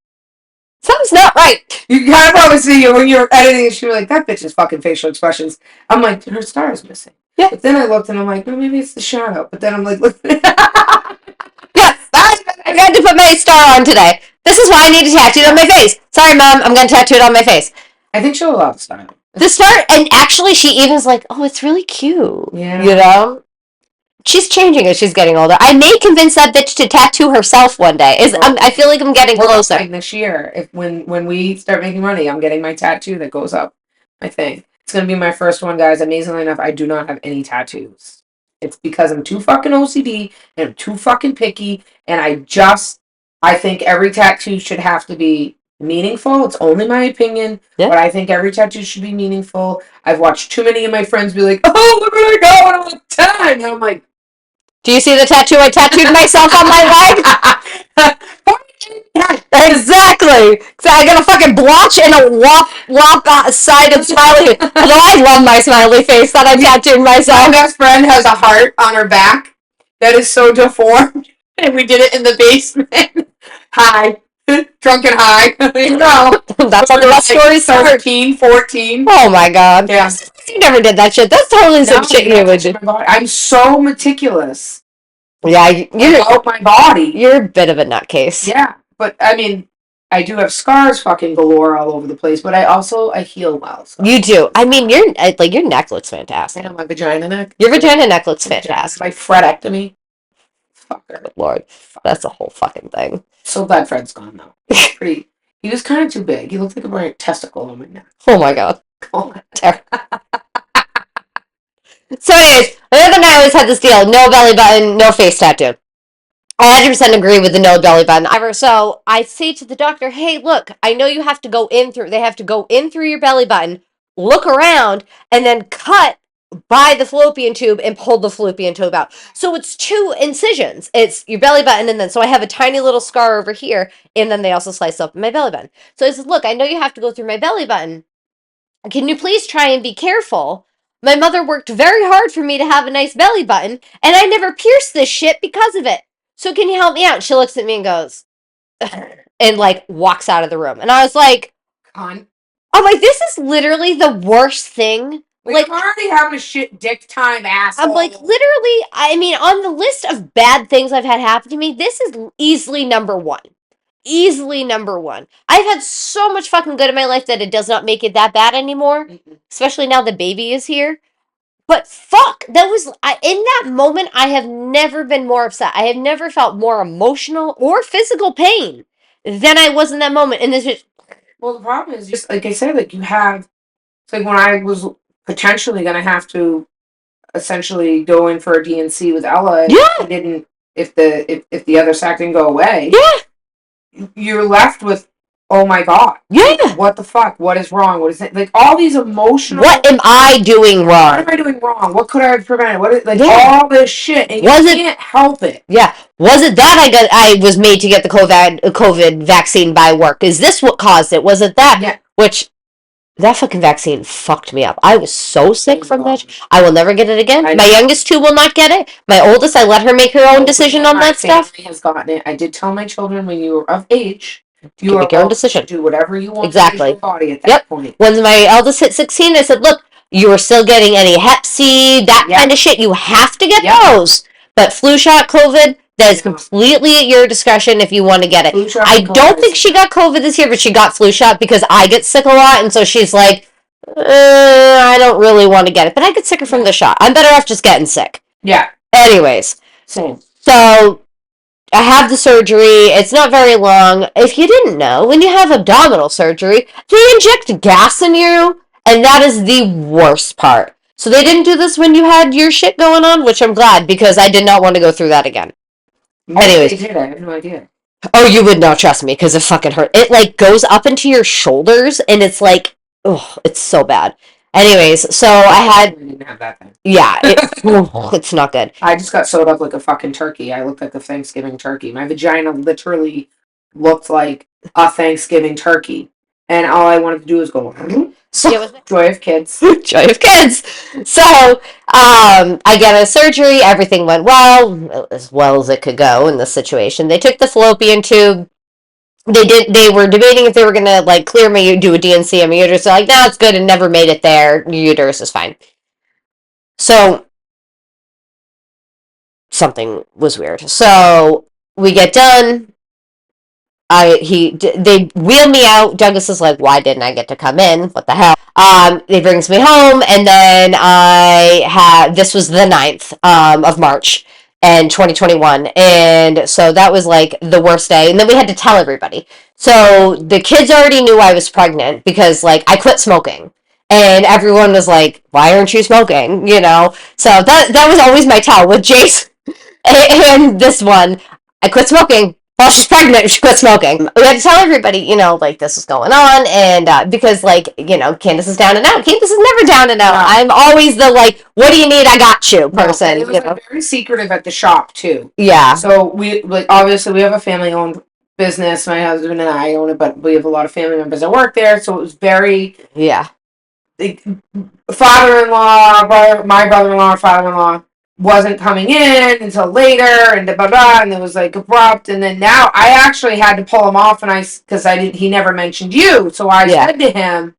something's not right. You kind of probably see you when you're editing, and she was like, that bitch's fucking facial expressions. I'm like, her star is missing. Yeah. But then I looked and I'm like, no, maybe it's the shadow. But then I'm like, look. Yes, I got to put my star on today. This is why I need to tattoo it on my face. Sorry, Mom, I'm going to tattoo it on my face. I think she'll love the star. The star, and actually she even is like, oh, it's really cute. Yeah. You know? She's changing as she's getting older. I may convince that bitch to tattoo herself one day. I feel like I'm getting closer. This year, when we start making money, I'm getting my tattoo that goes up. I think it's gonna be my first one, guys. Amazingly enough, I do not have any tattoos. It's because I'm too fucking OCD and I'm too fucking picky, and I think every tattoo should have to be meaningful. It's only my opinion, but I think every tattoo should be meaningful. I've watched too many of my friends be like, "Oh, look where I go!" And I'm like, "10," and I'm like, do you see the tattoo I tattooed myself on my leg? Exactly. So I got a fucking blotch and a lop-sided smiley. Although I love my smiley face that I tattooed myself. My best friend has a heart on her back that is so deformed, and we did it in the basement. Hi. Drunk and high. No. That's how the best stories start. 13, 14. Oh my god. Yeah. You never did that shit. That's totally some shit you would do. I'm so meticulous. Yeah, you're about my body. You're a bit of a nutcase. Yeah, but I mean, I do have scars fucking galore all over the place, but I heal well. So. You do. I mean, your neck looks fantastic. Yeah, my vagina neck. Your vagina neck looks fantastic. My fredectomy. Fucker. Good Lord, that's a whole fucking thing. So glad Fred's gone though. Pretty. He was kind of too big. He looked like a burnt testicle on my neck. Oh my god. So anyways, the other night I always had this deal: no belly button, no face tattoo. I 100% agree with the no belly button. So I say to the doctor, hey, look, I know you have to go in through, they have to go in through your belly button, look around, and then cut by the fallopian tube and pull the fallopian tube out. So it's 2 incisions. It's your belly button, and then, so I have a tiny little scar over here, and then they also slice up my belly button. So I said, look, I know you have to go through my belly button. Can you please try and be careful? My mother worked very hard for me to have a nice belly button, and I never pierced this shit because of it. So can you help me out? She looks at me and goes, and like walks out of the room. And I was like, I'm like, this is literally the worst thing. Like, I'm already having a shit dick time, asshole. I'm like, literally, I mean, on the list of bad things I've had happen to me, this is easily number 1. Easily number 1. I've had so much fucking good in my life that it does not make it that bad anymore. Mm-hmm. Especially now the baby is here. But fuck, that was, in that moment, I have never been more upset. I have never felt more emotional or physical pain than I was in that moment. And this is... Well, the problem is, just like I said, like, you have, it's like when I was potentially going to have to essentially go in for a DNC with Ella, if the other sac didn't go away, you're left with, oh my god, what the fuck, what is wrong, what is it, like, all these emotional, what am I doing wrong, what am I doing wrong, what could I have prevented, what is, like, all this shit, and you can't help it. Was it that I was made to get the COVID vaccine by work? Is this what caused it? Was it that? Which, that fucking vaccine fucked me up. I was so sick from that. I will never get it again. My youngest 2 will not get it. My oldest, I let her make her own decision on that stuff. My family has gotten it. I did tell my children, when you were of age, you make your own decision. Do whatever you want to do your body at that point. When my eldest hit 16, I said, look, you are still getting any Hep C, that kind of shit. You have to get those. But flu shot, COVID, that is completely at your discretion if you want to get it. I don't think she got COVID this year, but she got flu shot because I get sick a lot, and so she's like, I don't really want to get it. But I get sicker from the shot. I'm better off just getting sick. Yeah. Anyways. Same. So, I have the surgery. It's not very long. If you didn't know, when you have abdominal surgery, they inject gas in you, and that is the worst part. So they didn't do this when you had your shit going on, which I'm glad, because I did not want to go through that again. Anyways. They did. I have no idea. Oh, you would not trust me, because it fucking hurt. It, like, goes up into your shoulders, and it's like, oh, it's so bad. Anyways, so I didn't have that thing. Yeah, it's not good. I just got sewed up like a fucking turkey. I looked like a Thanksgiving turkey. My vagina literally looked like a Thanksgiving turkey. And all I wanted to do was go, joy of kids. Joy of kids. So, I get a surgery. Everything went well as it could go in this situation. They took the fallopian tube. They were debating if they were gonna, like, clear me, do a DNC on my uterus. They're like, no, it's good, and never made it there. Your uterus is fine. So, something was weird. So, we get done. They wheel me out. Douglas is like, why didn't I get to come in? What the hell? They brings me home, and then this was the 9th of March. And 2021, and so that was like the worst day, and then we had to tell everybody. So the kids already knew I was pregnant because, like, I quit smoking, and everyone was like, why aren't you smoking, you know? So that was always my tell with Jace and this one. I quit smoking. Well, she's pregnant, she quit smoking. We had to tell everybody, you know, like, this is going on, and because, like, you know, Candice is down and out. Candice is never down and out. I'm always the, like, what do you need, I got you person. It was, you know? Very secretive at the shop, too. Yeah. So, obviously, we have a family-owned business. My husband and I own it, but we have a lot of family members that work there, so it was very... Yeah. Father-in-law, my brother-in-law, father-in-law, wasn't coming in until later, and blah blah, and it was like abrupt. And then now I actually had to pull him off, and because I did, he never mentioned you, so I said to him,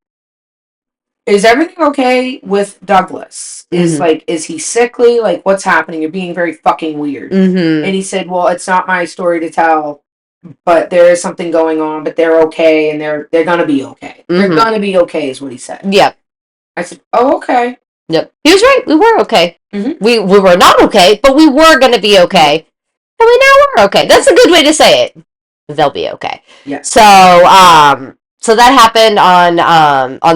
"Is everything okay with Douglas? Is he sickly? Like, what's happening? You're being very fucking weird." Mm-hmm. And he said, "Well, it's not my story to tell, but there is something going on, but they're okay, and they're gonna be okay. They're gonna be okay," is what he said. Yep. I said, "Oh, okay." Yep. He was right. We were okay. Mm-hmm. We were not okay, but we were going to be okay. And we now are okay. That's a good way to say it. They'll be okay. Yeah. So so that happened on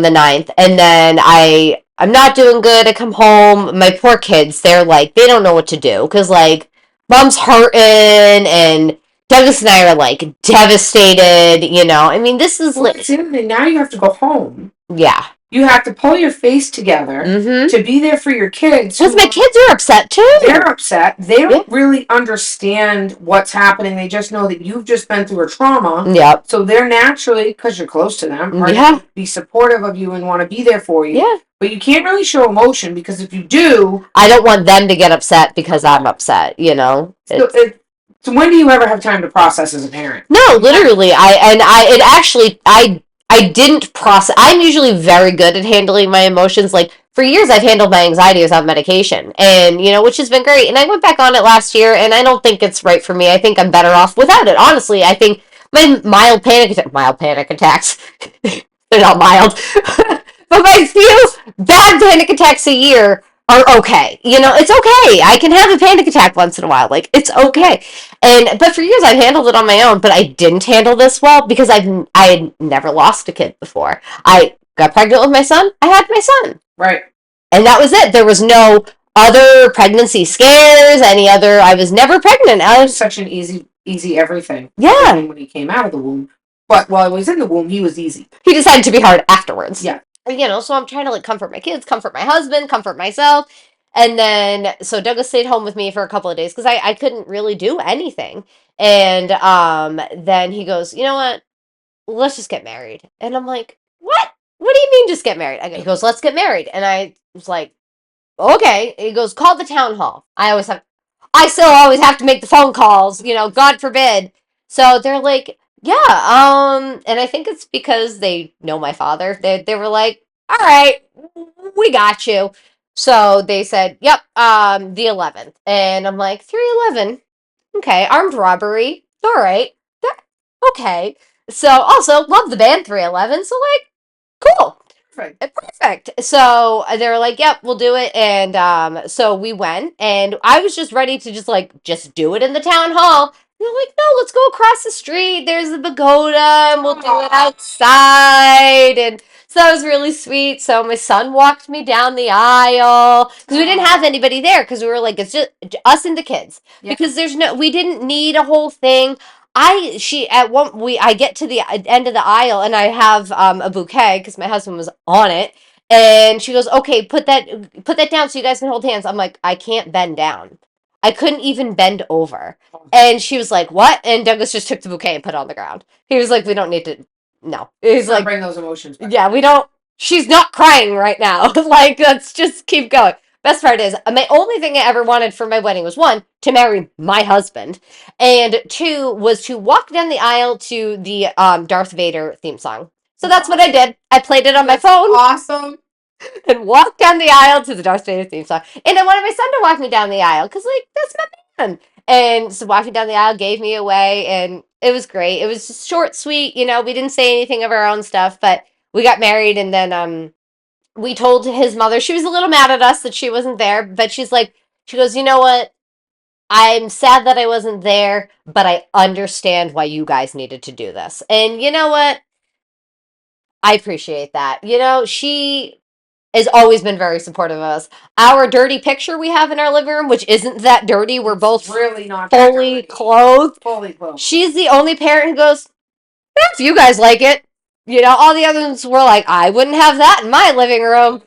the 9th, and then I'm not doing good. I come home. My poor kids, they're like, they don't know what to do because like mom's hurting, and Douglas and I are like devastated. You know, I mean, this is like now you have to go home. Yeah. You have to pull your face together to be there for your kids. Because my kids are upset too. They're upset. They don't really understand what's happening. They just know that you've just been through a trauma. Yep. So they're naturally, because you're close to them, are going to be supportive of you and want to be there for you. Yeah. But you can't really show emotion, because if you do, I don't want them to get upset because I'm upset, you know? So when do you ever have time to process as a parent? No, literally. I didn't process. I'm usually very good at handling my emotions. Like, for years, I've handled my anxiety without medication, and, you know, which has been great. And I went back on it last year, and I don't think it's right for me. I think I'm better off without it. Honestly, I think my mild panic attacks, they're not mild, but my few bad panic attacks a year are okay. You know, it's okay. I can have a panic attack once in a while. Like, it's okay. But for years I've handled it on my own, but I didn't handle this well because I had never lost a kid before. I got pregnant with my son. I had my son. Right. And that was it. There was no other pregnancy scares, I was never pregnant. I was such an easy everything. Yeah. When he came out of the womb. But while he was in the womb, he was easy. He decided to be hard afterwards. Yeah. You know, so I'm trying to like comfort my kids, comfort my husband, comfort myself. And then, so Douglas stayed home with me for a couple of days because I couldn't really do anything. And then he goes, you know what? Let's just get married. And I'm like, what? What do you mean just get married? He goes, let's get married. And I was like, okay. He goes, call the town hall. I still always have to make the phone calls, you know, God forbid. So they're like, yeah, and I think it's because they know my father. They were like, all right, we got you. So they said, yep, the 11th. And I'm like, 311. Okay, armed robbery. All right. Okay. So also love the band 311. So like, cool. Perfect. So they were like, "Yep, we'll do it." And so we went, and I was just ready to just do it in the town hall. And they're like, "No, let's go across the street. There's the pagoda, and we'll do it outside." And so that was really sweet. So my son walked me down the aisle because we didn't have anybody there because we were like, it's just us and the kids because we didn't need a whole thing. I get to the end of the aisle and I have a bouquet because my husband was on it, and she goes, okay, put that down so you guys can hold hands. I'm like, I can't bend down. I couldn't even bend over. And she was like, what? And Douglas just took the bouquet and put it on the ground. He was like, we don't need to. No. He's like, bring those emotions back. Yeah, we don't. She's not crying right now. Like, let's just keep going. Best part is, my only thing I ever wanted for my wedding was, one, to marry my husband, and two, was to walk down the aisle to the Darth Vader theme song. So that's what I did. I played it on my phone. Awesome. And walked down the aisle to the Darth Vader theme song. And I wanted my son to walk me down the aisle, because, like, that's my man. And so walking down the aisle gave me away, and it was great. It was just short, sweet, you know, we didn't say anything of our own stuff, but we got married, and then, we told his mother, she was a little mad at us that she wasn't there, but she goes, you know what? I'm sad that I wasn't there, but I understand why you guys needed to do this. And you know what? I appreciate that. You know, she has always been very supportive of us. Our dirty picture we have in our living room, which isn't that dirty, we're both really not fully clothed. Fully clothed. She's the only parent who goes, if you guys like it. You know, all the others were like, I wouldn't have that in my living room.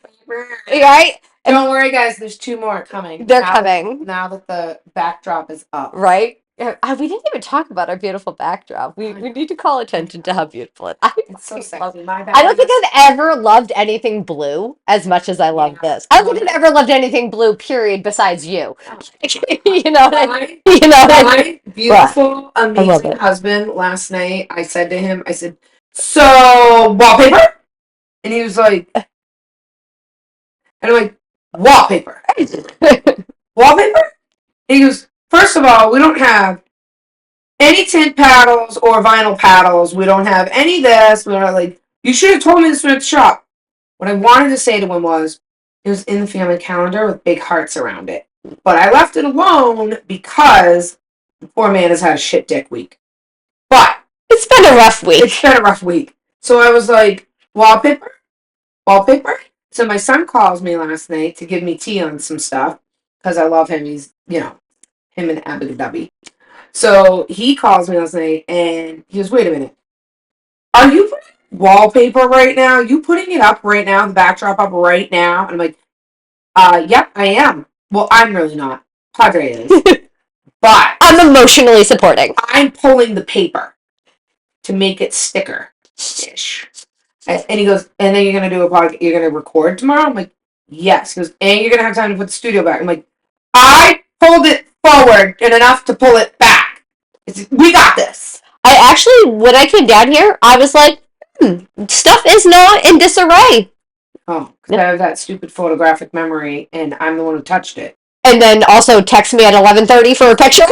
Right? Don't worry, guys. There's 2 more coming. They're coming. Now that the backdrop is up. Right? Yeah, we didn't even talk about our beautiful backdrop. We need to call attention to how beautiful it is. It's so fucking love- sexy. My I don't think bad. I've ever loved anything blue as much as I love this. I don't think I've ever loved anything blue, period, besides you. You know what I mean? You know what I mean? My beautiful, amazing it. husband, last night, I said to him, I said, so, wallpaper? And he was like, and I'm like, wallpaper? Wallpaper? And he goes, first of all, we don't have any tint paddles or vinyl paddles. We don't have any of this. We're like, you should have told me this at the shop. What I wanted to say to him was, it was in the family calendar with big hearts around it. But I left it alone because the poor man has had a shit dick week. But it's been a rough week. It's been a rough week. So I was like, wallpaper? Wallpaper? So my son calls me last night to give me tea on some stuff because I love him. He's, him and Abu Dhabi. So he calls me last night and he goes, wait a minute. Are you putting wallpaper right now? Are you putting it up right now, the backdrop up right now? And I'm like, yep, I am. Well, I'm really not. Padre is. But I'm emotionally supporting. I'm pulling the paper to make it sticker-ish. And he goes, and then you're going to do a podcast, you're going to record tomorrow? I'm like, yes. He goes, and you're going to have time to put the studio back. I'm like, I pulled it forward and enough to pull it back. We got this. I actually, when I came down here, I was like, stuff is not in disarray. Oh, because I have that stupid photographic memory, and I'm the one who touched it. And then also text me at 11:30 for a picture.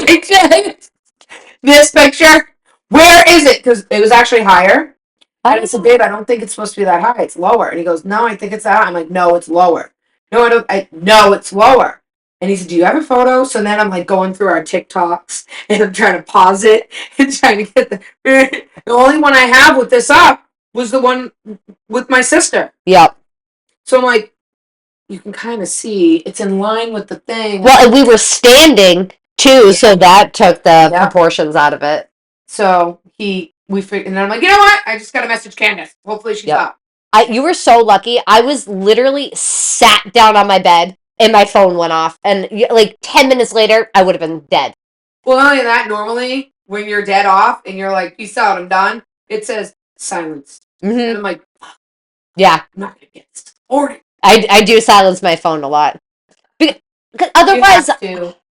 This picture? Where is it? Because it was actually higher. And I said, babe, I don't think it's supposed to be that high. It's lower. And he goes, no, I think it's that high. I'm like, no, it's lower. No, I don't. No, it's lower. And he said, do you have a photo? So then I'm like going through our TikToks and I'm trying to pause it and trying to get the only one I have with this up was the one with my sister. Yep. So I'm like, you can kind of see it's in line with the thing. Well, and we were standing too, so that took the proportions out of it. So we figured, and I'm like, you know what? I just got to message Candice. Hopefully she's up. You were so lucky. I was literally sat down on my bed and my phone went off. And like 10 minutes later, I would have been dead. Well, not only that, normally when you're dead off and you're like, peace out, I'm done, it says silence. Mm-hmm. And I'm like, yeah. I'm not going to get supported. I do silence my phone a lot. Because otherwise,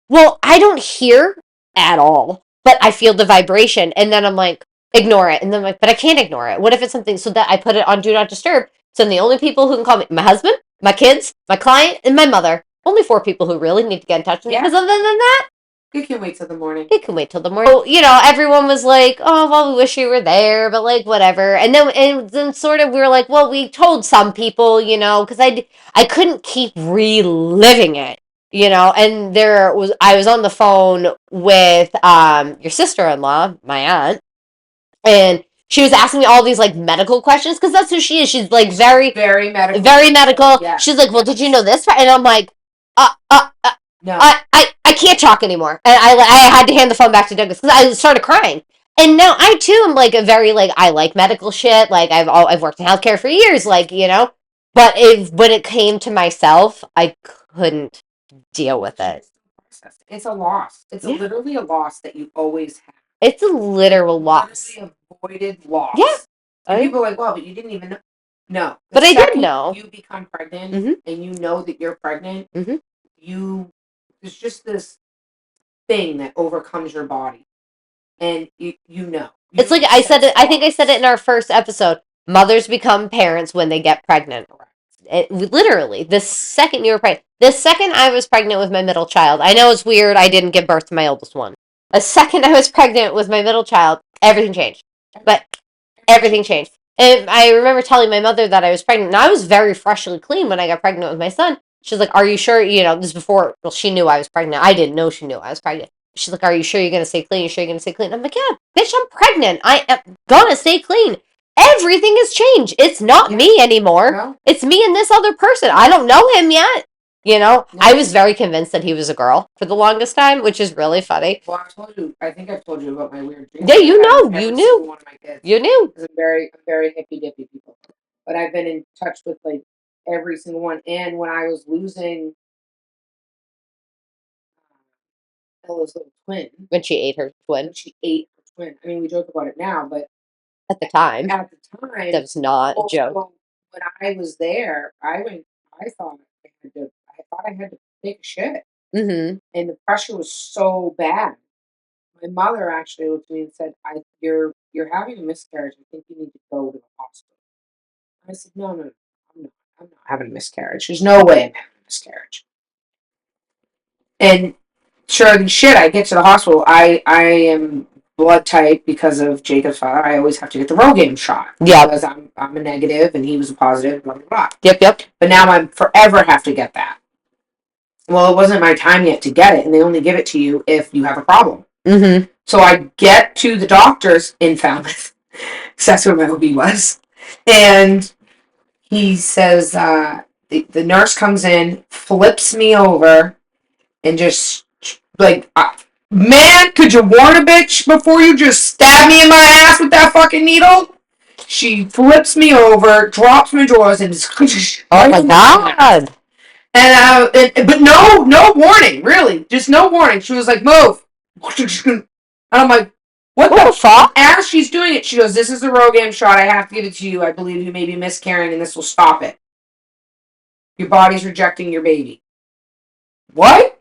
well, I don't hear at all, but I feel the vibration. And then I'm like, ignore it. And then I'm like, but I can't ignore it. What if it's something? So that I put it on Do Not Disturb. So the only people who can call me, my husband, my kids, my client, and my mother. Only 4 people who really need to get in touch with me. Because other than that, you can wait till the morning. You can wait till the morning. So, everyone was like, oh, well, we wish you were there, but like, whatever. And then sort of we were like, well, we told some people, because I couldn't keep reliving it. And I was on the phone with your sister-in-law, my aunt, and she was asking me all these like medical questions because that's who she is. She's like very medical. Very medical. Yeah. She's like, well, did you know this? And I'm like, no. I can't talk anymore. And I had to hand the phone back to Douglas because I started crying. And now I too am like a very like I like medical shit. Like I've worked in healthcare for years. Like but when it came to myself, I couldn't deal with it. It's a loss. It's literally a loss that you always have. It's a literal loss. Literally avoided loss. Yeah. And people are like, well, but you didn't even know. No. But I did know. You become pregnant and you know that you're pregnant. There's just this thing that overcomes your body. And you know. It's like I said it. I think I said it in our first episode. Mothers become parents when they get pregnant. Literally, the second you were pregnant. The second I was pregnant with my middle child. I know it's weird. I didn't give birth to my oldest one. The second I was pregnant with my middle child, everything changed. But everything changed. And I remember telling my mother that I was pregnant. And I was very freshly clean when I got pregnant with my son. She's like, are you sure? This is before, well, she knew I was pregnant. I didn't know she knew I was pregnant. She's like, are you sure you're going to stay clean? You sure you're going to stay clean? I'm like, yeah, bitch, I'm pregnant. I am going to stay clean. Everything has changed. It's not me anymore. No. It's me and this other person. I don't know him yet. I was very convinced that he was a girl for the longest time, which is really funny. Well, I think I've told you about my weird dreams. Yeah, you knew. One of my kids. You knew. Because I'm very hippy dippy people. But I've been in touch with like every single one. And when I was losing Ella's little twin. When she ate her twin. When she ate her twin. I mean, we joke about it now, but at the time, that was not a joke. When I was there, I thought I had to take a shit. Mm-hmm. And the pressure was so bad. My mother actually looked at me and said, you're having a miscarriage. I think you need to go to the hospital. I said, no, I'm not having a miscarriage. There's no way I'm having a miscarriage. And sure as shit, I get to the hospital. I am blood type because of Jacob's father. I always have to get the Rogaine shot. Yeah. Because I'm a negative and he was a positive, blah, blah, blah. Yep. But now I'm forever have to get that. Well, it wasn't my time yet to get it, and they only give it to you if you have a problem. Mm-hmm. So I get to the doctor's in Falmouth. That's where my OB was. And he says, the nurse comes in, flips me over, and just, like, man, could you warn a bitch before you just stab me in my ass with that fucking needle? She flips me over, drops my drawers, and just... Oh my God. And but no warning, really, just no warning. She was like, "Move," and I'm like, "What the fuck?" As she's doing it, she goes, "This is the Rogaine shot. I have to give it to you. I believe you may be miscarrying, and this will stop it. Your body's rejecting your baby." What?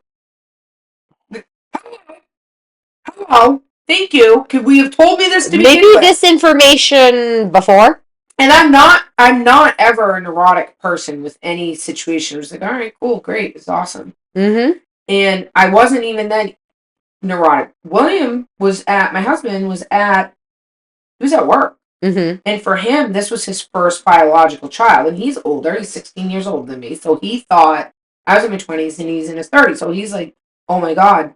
Hello, thank you. Could we have told me this to begin with? Maybe this information before. And I'm not ever a neurotic person with any situation. I was like, all right, cool, great, it's awesome. Mm-hmm. And I wasn't even that neurotic. William my husband was at work. Mm-hmm. And for him, this was his first biological child. And he's older, he's 16 years older than me. So he thought, I was in my 20s and he's in his 30s. So he's like, oh my God,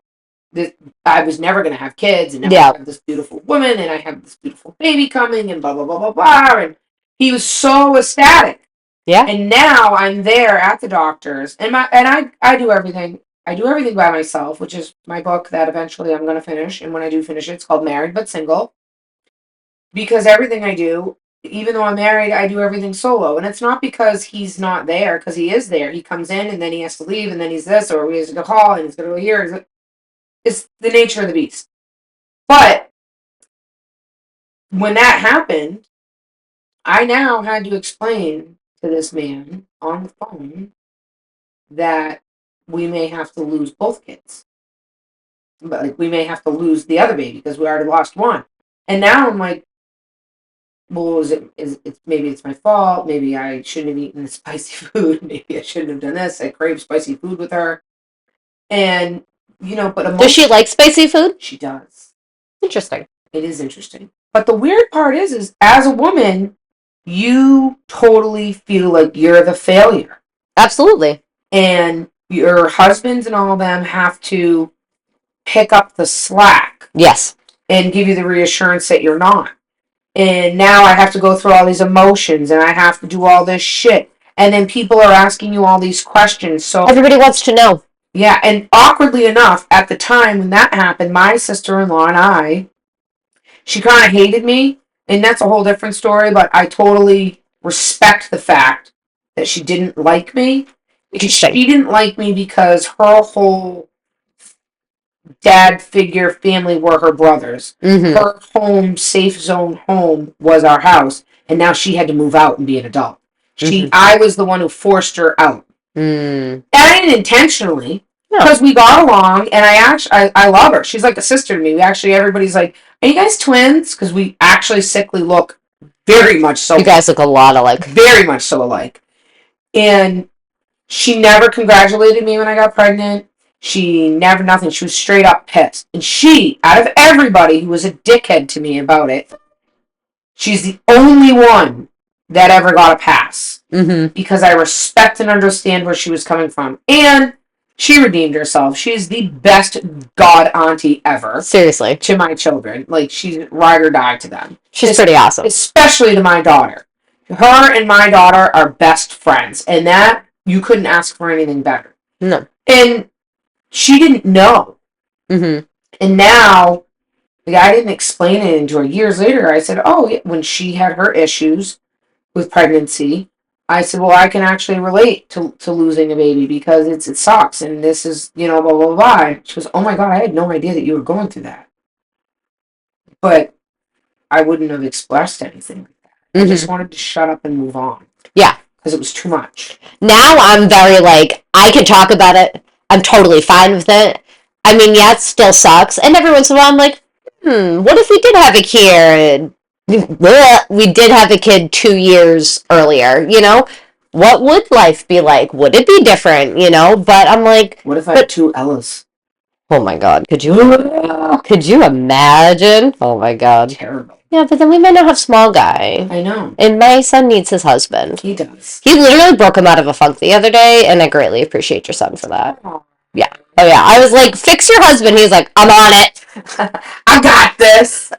I was never going to have kids. And now I have this beautiful woman and I have this beautiful baby coming and blah, blah, blah, blah, blah. And he was so ecstatic. Yeah. And now I'm there at the doctor's, and I do everything. I do everything by myself, which is my book that eventually I'm going to finish. And when I do finish it, it's called Married But Single. Because everything I do, even though I'm married, I do everything solo. And it's not because he's not there, because he is there. He comes in and then he has to leave and then he's this, or he has to call and he's going to go here. It's the nature of the beast. But when that happened, I now had to explain to this man on the phone that we may have to lose both kids. But like we may have to lose the other baby because we already lost one. And now I'm like, well, maybe it's my fault. Maybe I shouldn't have eaten the spicy food. Maybe I shouldn't have done this. I crave spicy food with her. And, but does she like spicy food? She does. Interesting. It is interesting. But the weird part is as a woman, you totally feel like you're the failure. Absolutely. And your husbands and all of them have to pick up the slack. Yes. And give you the reassurance that you're not. And now I have to go through all these emotions and I have to do all this shit. And then people are asking you all these questions. So everybody wants to know. Yeah, and awkwardly enough, at the time when that happened, my sister-in-law and she kind of hated me. And that's a whole different story, but I totally respect the fact that she didn't like me. She didn't like me because her whole dad figure family were her brothers. Mm-hmm. Her home, safe zone home was our house. And now she had to move out and be an adult. I was the one who forced her out. Mm. I didn't intentionally. Because we got along and I love her. She's like a sister to me. Everybody's like, are you guys twins? Because we actually sickly look very much so. You guys look a lot alike. Very much so alike. And she never congratulated me when I got pregnant. She never, nothing. She was straight up pissed. And she, out of everybody who was a dickhead to me about it, she's the only one that ever got a pass. Mm-hmm. Because I respect and understand where she was coming from. And she redeemed herself. She's the best god auntie ever. Seriously. To my children. Like, she's ride or die to them. She's pretty awesome. Especially to my daughter. Her and my daughter are best friends. And that, you couldn't ask for anything better. No. And she didn't know. Mm-hmm. And now, I didn't explain it to her. Years later, I said, oh, yeah, when she had her issues with pregnancy, I said, well, I can actually relate to losing a baby because it sucks and this is, blah, blah, blah. She goes, oh my God, I had no idea that you were going through that. But I wouldn't have expressed anything like that. I just wanted to shut up and move on. Yeah. Because it was too much. Now I'm very like, I can talk about it. I'm totally fine with it. I mean, yeah, it still sucks. And every once in a while I'm like, what if we did have a kid? We did have a kid 2 years earlier, What would life be like? Would it be different, But I'm like... What if I had 2 Ellas? Oh my God. Could you imagine? Oh my God. Terrible. Yeah, but then we might not have small guy. I know. And my son needs his husband. He does. He literally broke him out of a funk the other day, and I greatly appreciate your son for that. Aww. Yeah. Oh yeah. I was like, fix your husband. He's like, I'm on it. I got this.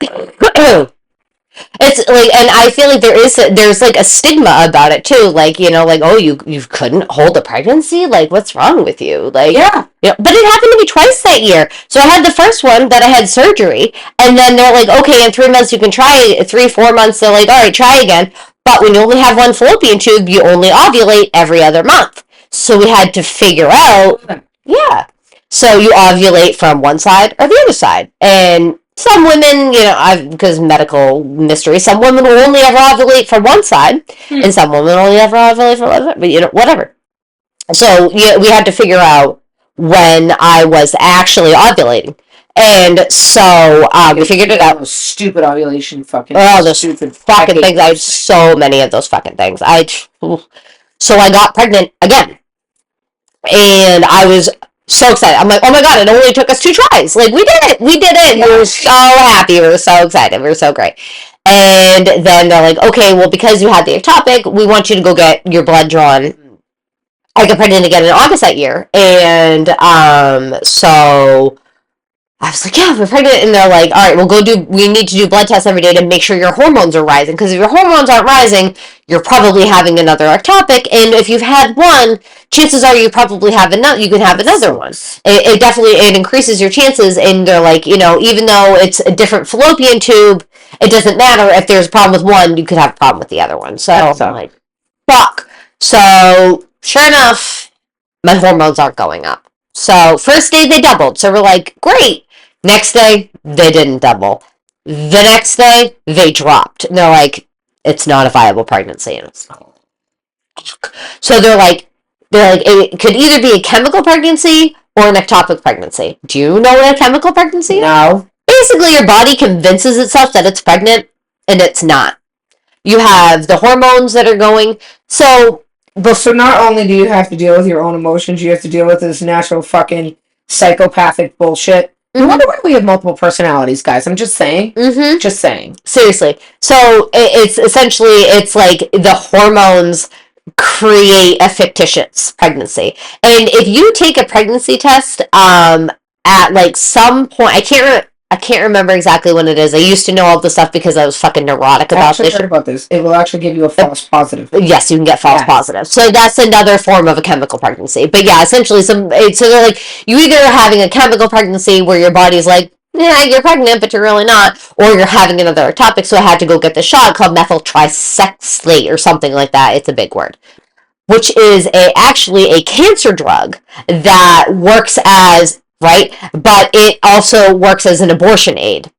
It's like, and I feel like there's like a stigma about it too. Like, like, oh, you couldn't hold a pregnancy? Like, what's wrong with you? Like, yeah. But it happened to me twice that year. So I had the first one that I had surgery, and then they're like, okay, in 3 months you can try. 3-4 months, they're like, all right, try again. But when you only have one fallopian tube, you only ovulate every other month. So we had to figure out, yeah. So you ovulate from one side or the other side, and some women, because medical mystery, some women will only ever ovulate from one side, and some women only ever ovulate from the other, but whatever. So we had to figure out when I was actually ovulating. And so we figured it out. Those stupid ovulation fucking... Oh, those stupid fucking things. I had so many of those fucking things. So I got pregnant again. And I was so excited. I'm like, oh my God, it only took us 2 tries. Like, we did it. Yeah. We were so happy. We were so excited. We were so great. And then they're like, okay, well, because you had the ectopic, we want you to go get your blood drawn. I got pregnant again in August that year. And so I was like, yeah, we're pregnant. And they're like, all right, we need to do blood tests every day to make sure your hormones are rising. Because if your hormones aren't rising, you're probably having another ectopic. And if you've had one, chances are you probably have you can have another one. It definitely increases your chances. And they're like, even though it's a different fallopian tube, it doesn't matter. If there's a problem with one, you could have a problem with the other one. So I'm like, fuck. So sure enough, my hormones aren't going up. So first day they doubled. So we're like, great. Next day, they didn't double. The next day, they dropped. And they're like, it's not a viable pregnancy. And it's not. So they're like, it could either be a chemical pregnancy or an ectopic pregnancy. Do you know what a chemical pregnancy is? No. Basically, your body convinces itself that it's pregnant, and it's not. You have the hormones that are going. So not only do you have to deal with your own emotions, you have to deal with this natural fucking psychopathic bullshit. I wonder why we have multiple personalities, guys. I'm just saying. Just saying. Seriously. So it's essentially, it's like the hormones create a fictitious pregnancy. And if you take a pregnancy test at like some point, I can't remember exactly when it is. I used to know all the stuff because I was fucking neurotic about this. I heard about this. It will actually give you a false positive. Yes, you can get false positive. So that's another form of a chemical pregnancy. But yeah, essentially, so they're like, you either are having a chemical pregnancy where your body's like, yeah, you're pregnant, but you're really not, or you're having another ectopic. So I had to go get the shot called methyltricexlate or something like that. It's a big word. Which is actually a cancer drug that works as... right? But it also works as an abortion aid.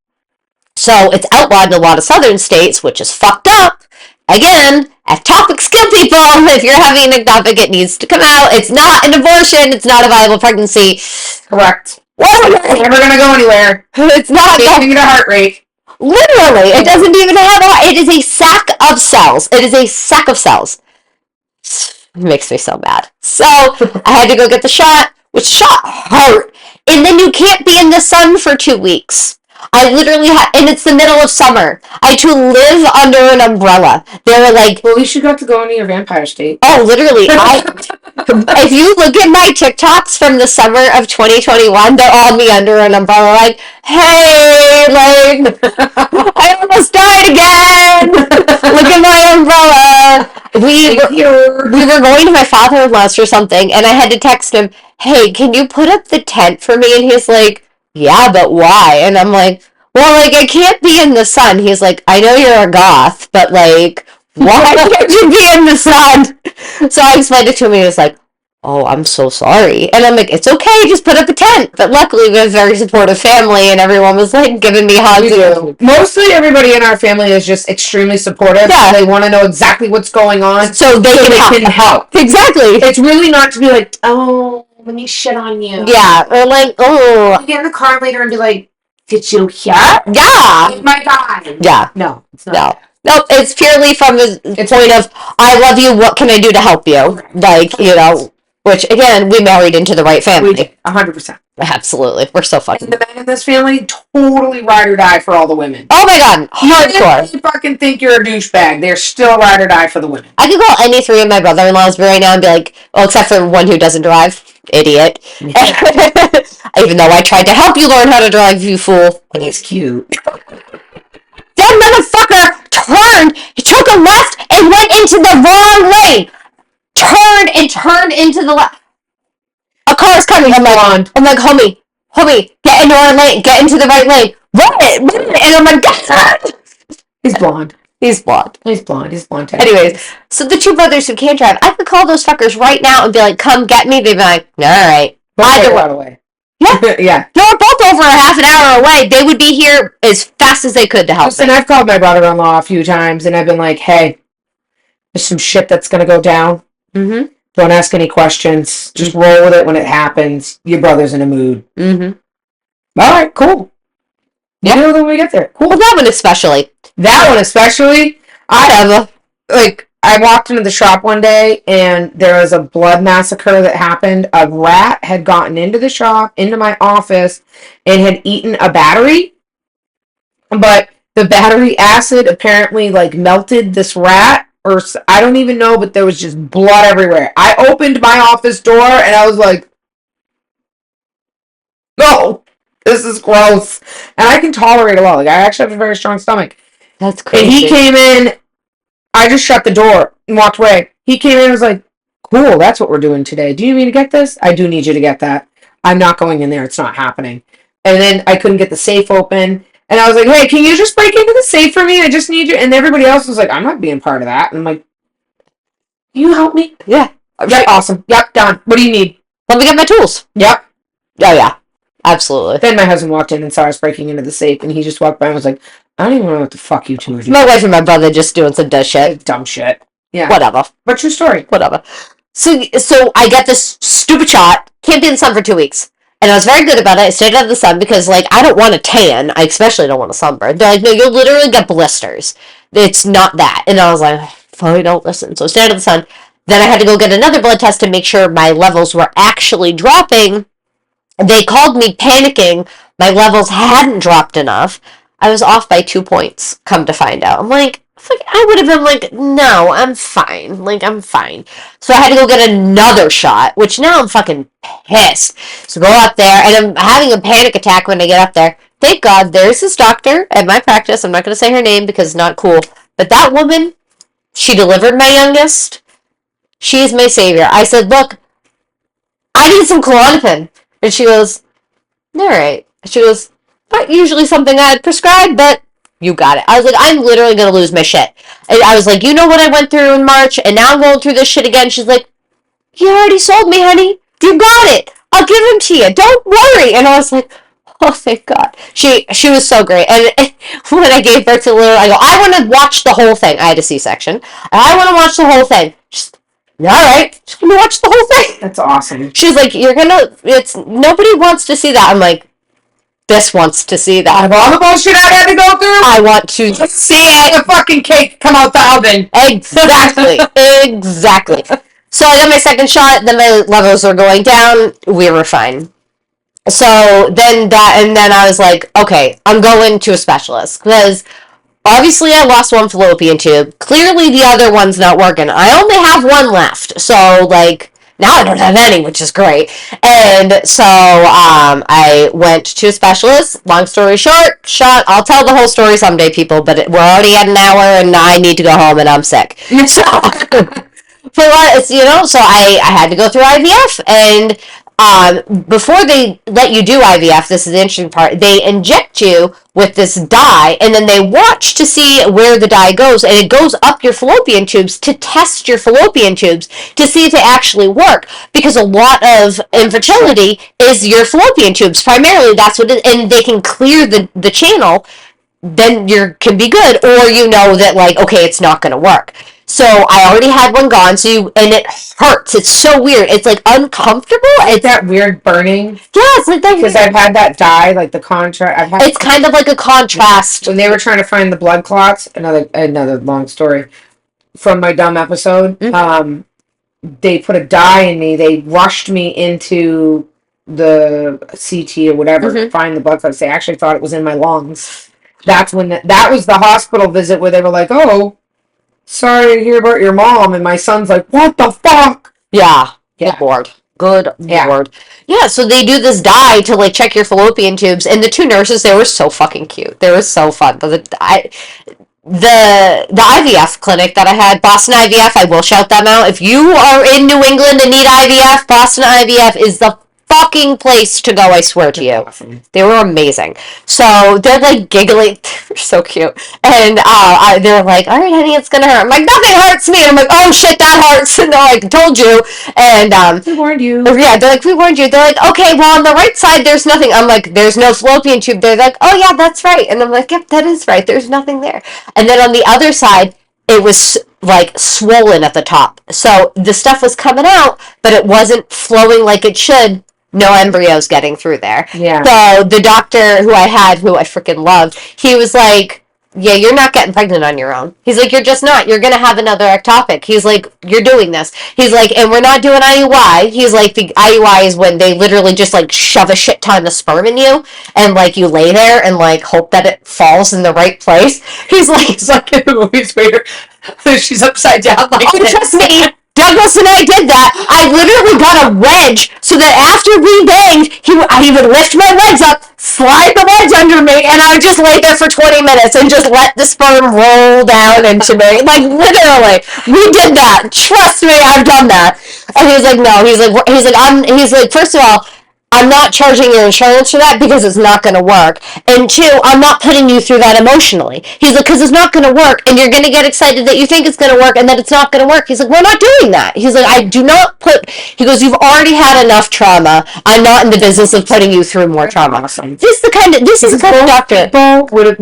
So it's outlawed in a lot of southern states, which is fucked up. Again, ectopics kill people. If you're having an ectopic, it needs to come out. It's not an abortion. It's not a viable pregnancy. Correct. It's never going to go anywhere. It's not going to get a heart rate. Literally. It doesn't even have a... It is a sack of cells. It is a sack of cells. It makes me so mad. So I had to go get the shot, which shot hurt. And then you can't be in the sun for 2 weeks. I literally and it's the middle of summer. I had to live under an umbrella. They were like... Well, you should have to go into your vampire state. Oh, literally. If you look at my TikToks from the summer of 2021, they're all me under an umbrella like, hey, like, I almost died again. Look at my umbrella. We were going to my father-in-law's or something, and I had to text him, hey, can you put up the tent for me? And he's like, yeah, but why? And I'm like, well, like, I can't be in the sun. He's like, I know you're a goth, but, like, Why can't you be in the sun? So I explained it to him, and he was like, oh, I'm so sorry. And I'm like, it's okay, just put up a tent. But luckily, we have a very supportive family, and everyone was like giving me hugs. We do. Mostly everybody in our family is just extremely supportive. Yeah. They want to know exactly what's going on So they can help. Exactly. It's really not to be like, oh, let me shit on you. Yeah. Or like, oh. You get in the car later and be like, did you hear? Yeah. Oh my God. Yeah. No, it's not. No. Nope, it's purely from the point of, I love you, what can I do to help you? Like, you know, which, again, we married into the right family. We did, 100%. Absolutely. We're so fucking... And the men in this family totally ride or die for all the women. Oh my God, hardcore. Even if you fucking think you're a douchebag, they're still ride or die for the women. I could call any three of my brother-in-laws right now and be like, well, except for one who doesn't drive. Idiot. Even though I tried to help you learn how to drive, you fool. He's cute. That motherfucker turned, he took a left and went into the wrong lane. Turned into the left. A car's coming. I'm like, homie, get into our lane, get into the right lane. Run it. And I'm like, God. He's blonde. He's blonde. He's blonde. Anyways, so the two brothers who can't drive, I could call those fuckers right now and be like, come get me. They'd be like, all right. Either way. Yeah. Yeah. They were both over a half an hour away. They would be here as fast as they could to help. Listen, I've called my brother-in-law a few times, and I've been like, hey, there's some shit that's going to go down. Mm-hmm. Don't ask any questions. Just roll with it when it happens. Your brother's in a mood. Mm-hmm. All right, cool. Yeah. You know when we get there. Cool. Well, that one especially. I walked into the shop one day, and there was a blood massacre that happened. A rat had gotten into the shop, into my office, and had eaten a battery. But the battery acid apparently, like, melted this rat, or I don't even know, but there was just blood everywhere. I opened my office door, and I was like, no, this is gross. And I can tolerate a lot. Like, I actually have a very strong stomach. That's crazy. And he came in, I just shut the door and walked away. He came in and was like, cool, that's what we're doing today. Do you need me to get this? I do need you to get that. I'm not going in there. It's not happening. And then I couldn't get the safe open. And I was like, hey, can you just break into the safe for me? I just need you. And everybody else was like, I'm not being part of that. And I'm like, can you help me? Yeah. Yep, awesome. Yep, done. What do you need? Let me get my tools. Yep. Oh, yeah. Absolutely. Then my husband walked in and saw us breaking into the safe. And he just walked by and was like, I don't even know what the fuck you two are doing. My wife and my brother just doing some dumb shit. Dumb shit. Yeah. Whatever. What's your story? Whatever. So I get this stupid shot. Can't be in the sun for 2 weeks. And I was very good about it. I stayed out of the sun because, like, I don't want a tan. I especially don't want a sunburn. They're like, no, you'll literally get blisters. It's not that. And I was like, fine, don't listen. So I stayed out of the sun. Then I had to go get another blood test to make sure my levels were actually dropping. They called me panicking. My levels hadn't dropped enough. I was off by 2 points, come to find out. I'm like, I would have been like, no, I'm fine. Like, I'm fine. So I had to go get another shot, which now I'm fucking pissed. So go up there, and I'm having a panic attack when I get up there. Thank God, there's this doctor at my practice. I'm not going to say her name because it's not cool. But that woman, she delivered my youngest. She is my savior. I said, look, I need some Klonopin. And she goes, all right. She goes, not usually something I'd prescribe, but you got it. I was like, I'm literally going to lose my shit. And I was like, you know what I went through in March, and now I'm going through this shit again. She's like, you already sold me, honey. You got it. I'll give them to you. Don't worry. And I was like, oh, thank God. She was so great. And when I gave birth to the little, I go, I want to watch the whole thing. I had a C-section. I want to watch the whole thing. She's, all right. Just going to watch the whole thing. That's awesome. She's like, nobody wants to see that. I'm like, this wants to see that. Out of all the bullshit I had to go through, I want to see it. The fucking cake come out the oven. Exactly. Exactly. So I got my second shot, then my levels were going down. We were fine. So then I was like, okay, I'm going to a specialist. Because obviously I lost one fallopian tube. Clearly the other one's not working. I only have one left. So, like, now I don't have any, which is great. And so I went to a specialist. Long story short, I'll tell the whole story someday, people, but we're already at an hour, and I need to go home, and I'm sick. So, so I had to go through IVF, and before they let you do IVF, this is the interesting part, they inject you with this dye, and then they watch to see where the dye goes, and it goes up your fallopian tubes to test your fallopian tubes to see if they actually work, because a lot of infertility is your fallopian tubes. Primarily, that's what it is, and they can clear the channel, then you can be good, or you know that, like, okay, it's not going to work. So I already had one gone, and it hurts. It's so weird. It's like uncomfortable. It's that weird burning. Yeah, it's like that. Because I've had that dye, like the contrast. It's kind of like a contrast. When they were trying to find the blood clots, another long story from my dumb episode. Mm-hmm. They put a dye in me. They rushed me into the CT or whatever to find the blood clots. They actually thought it was in my lungs. That's when that was the hospital visit where they were like, "Oh, sorry to hear about your mom," and my son's like, "What the fuck?" Yeah. Good Lord. Good Lord. Yeah, so they do this dye to, like, check your fallopian tubes, and the two nurses, they were so fucking cute. They were so fun. The IVF clinic that I had, Boston IVF, I will shout them out. If you are in New England and need IVF, Boston IVF is the fucking place to go, I swear to you. Awesome. They were amazing. So they're like giggling. They're so cute. And they're like, all right, honey, it's going to hurt. I'm like, nothing hurts me. And I'm like, oh shit, that hurts. And they're like, told you. And we warned you. Yeah, they're like, we warned you. They're like, okay, well, on the right side, there's nothing. I'm like, there's no fallopian tube. They're like, oh yeah, that's right. And I'm like, yep, that is right. There's nothing there. And then on the other side, it was like swollen at the top. So the stuff was coming out, but it wasn't flowing like it should. No embryos getting through there. Yeah. So the doctor who I had, who I freaking loved, he was like, yeah, you're not getting pregnant on your own. He's like, you're just not. You're going to have another ectopic. He's like, you're doing this. He's like, and we're not doing IUI. He's like, the IUI is when they literally just, like, shove a shit ton of sperm in you, and, like, you lay there and, like, hope that it falls in the right place. He's like, it's like in the movies where she's upside down like oh, this. Trust me. Douglas and I did that. I literally got a wedge so that after we banged, he would lift my legs up, slide the legs under me, and I would just lay there for 20 minutes and just let the sperm roll down into me. Like, literally. We did that. Trust me, I've done that. And he's like, no. He's like, first of all, I'm not charging your insurance for that because it's not going to work. And two, I'm not putting you through that emotionally. He's like, because it's not going to work, and you're going to get excited that you think it's going to work and that it's not going to work. He's like, we're not doing that. He's like, I do not put, he goes, you've already had enough trauma. I'm not in the business of putting you through more trauma. Awesome. This is the kind of doctor.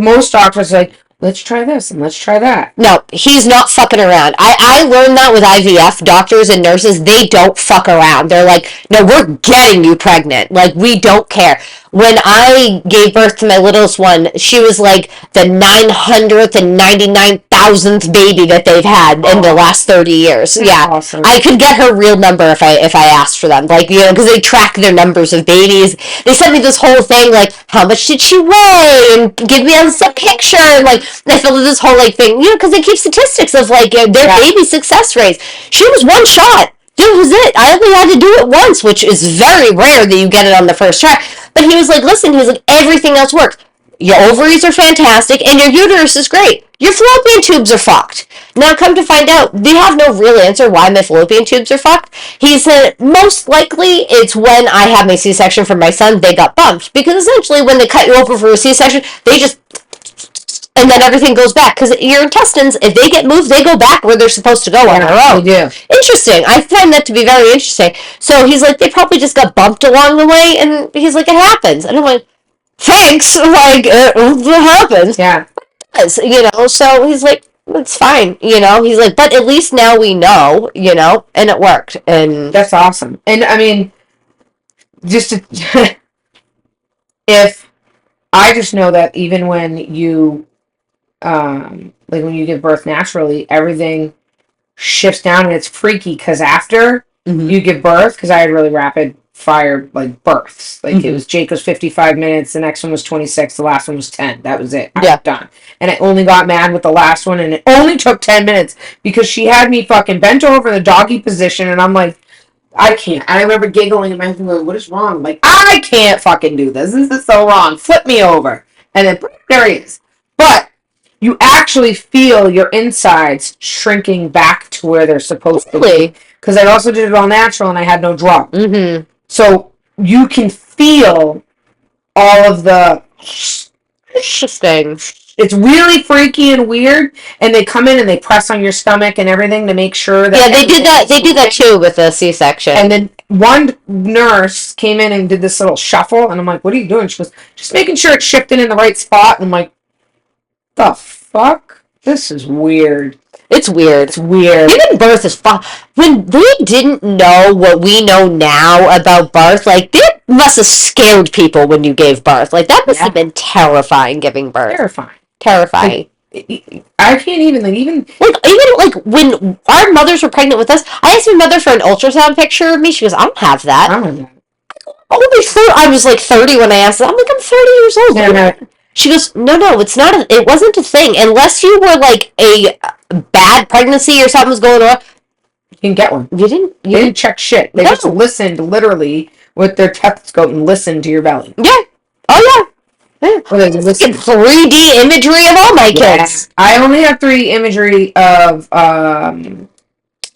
Most doctors are like, let's try this and let's try that. No, he's not fucking around. I learned that with IVF. Doctors and nurses, they don't fuck around. They're like, no, we're getting you pregnant. Like, we don't care. When I gave birth to my littlest one, she was like the 999,000th baby that they've had in the last 30 years. That's yeah. Awesome. I could get her real number if I asked for them. Like, you know, because they track their numbers of babies. They sent me this whole thing, like, how much did she weigh? And give me a picture. And, like, they filled out this whole, like, thing, you know, because they keep statistics of, like, their baby success rates. She was one shot. That was it. I only had to do it once, which is very rare that you get it on the first try. But he was like, listen, he's like, everything else works. Your ovaries are fantastic, and your uterus is great. Your fallopian tubes are fucked. Now, come to find out, they have no real answer why my fallopian tubes are fucked. He said, most likely, it's when I had my C-section for my son, they got bumped. Because essentially, when they cut you open for a C-section, they just... and then everything goes back. Because your intestines, if they get moved, they go back where they're supposed to go on their own. They do. Interesting. I find that to be very interesting. So he's like, they probably just got bumped along the way, and he's like, it happens. And I'm like, thanks. Like, it happens. Yeah. It does, you know? So he's like, it's fine, you know? He's like, but at least now we know, you know? And it worked. And that's awesome. And, I mean, just to... if I just know that even when you... like when you give birth naturally, everything shifts down and it's freaky because after you give birth, because I had really rapid fire like births, like it was Jake was 55 minutes, the next one was 26, the last one was 10. That was it. I was done. And I only got mad with the last one, and it only took 10 minutes because she had me fucking bent over in the doggy position, and I'm like, I can't. I remember giggling and my husband goes, what is wrong? I'm like, I can't fucking do this. This is so wrong. Flip me over. And then there he is. But you actually feel your insides shrinking back to where they're supposed to be. Because I also did it all natural and I had no drug. So you can feel all of the. Interesting. It's really freaky and weird, and they come in and they press on your stomach and everything to make sure that. Yeah, they do that. They do that too with a C-section. And then one nurse came in and did this little shuffle, and I'm like, "What are you doing?" She goes, "Just making sure it's shifting in the right spot." And I'm like, "The fuck? This is weird." It's weird. It's weird. Giving birth is fun. When they didn't know what we know now about birth, like, that must have scared people when you gave birth. Like, that must have been terrifying, giving birth. Terrifying. Like, I can't even, like, when our mothers were pregnant with us, I asked my mother for an ultrasound picture of me. She goes, I don't have that. I don't know. I was like 30 when I asked that. I'm like, I'm 30 years old. Yeah, she goes, no, it's not. It wasn't a thing. Unless you were like a bad pregnancy or something was going on. You didn't get one. You didn't. They didn't check shit. They just listened literally with their stethoscope and listened to your belly. Yeah. Oh yeah. Well, they listen 3D imagery of all my kids. I only have 3D imagery of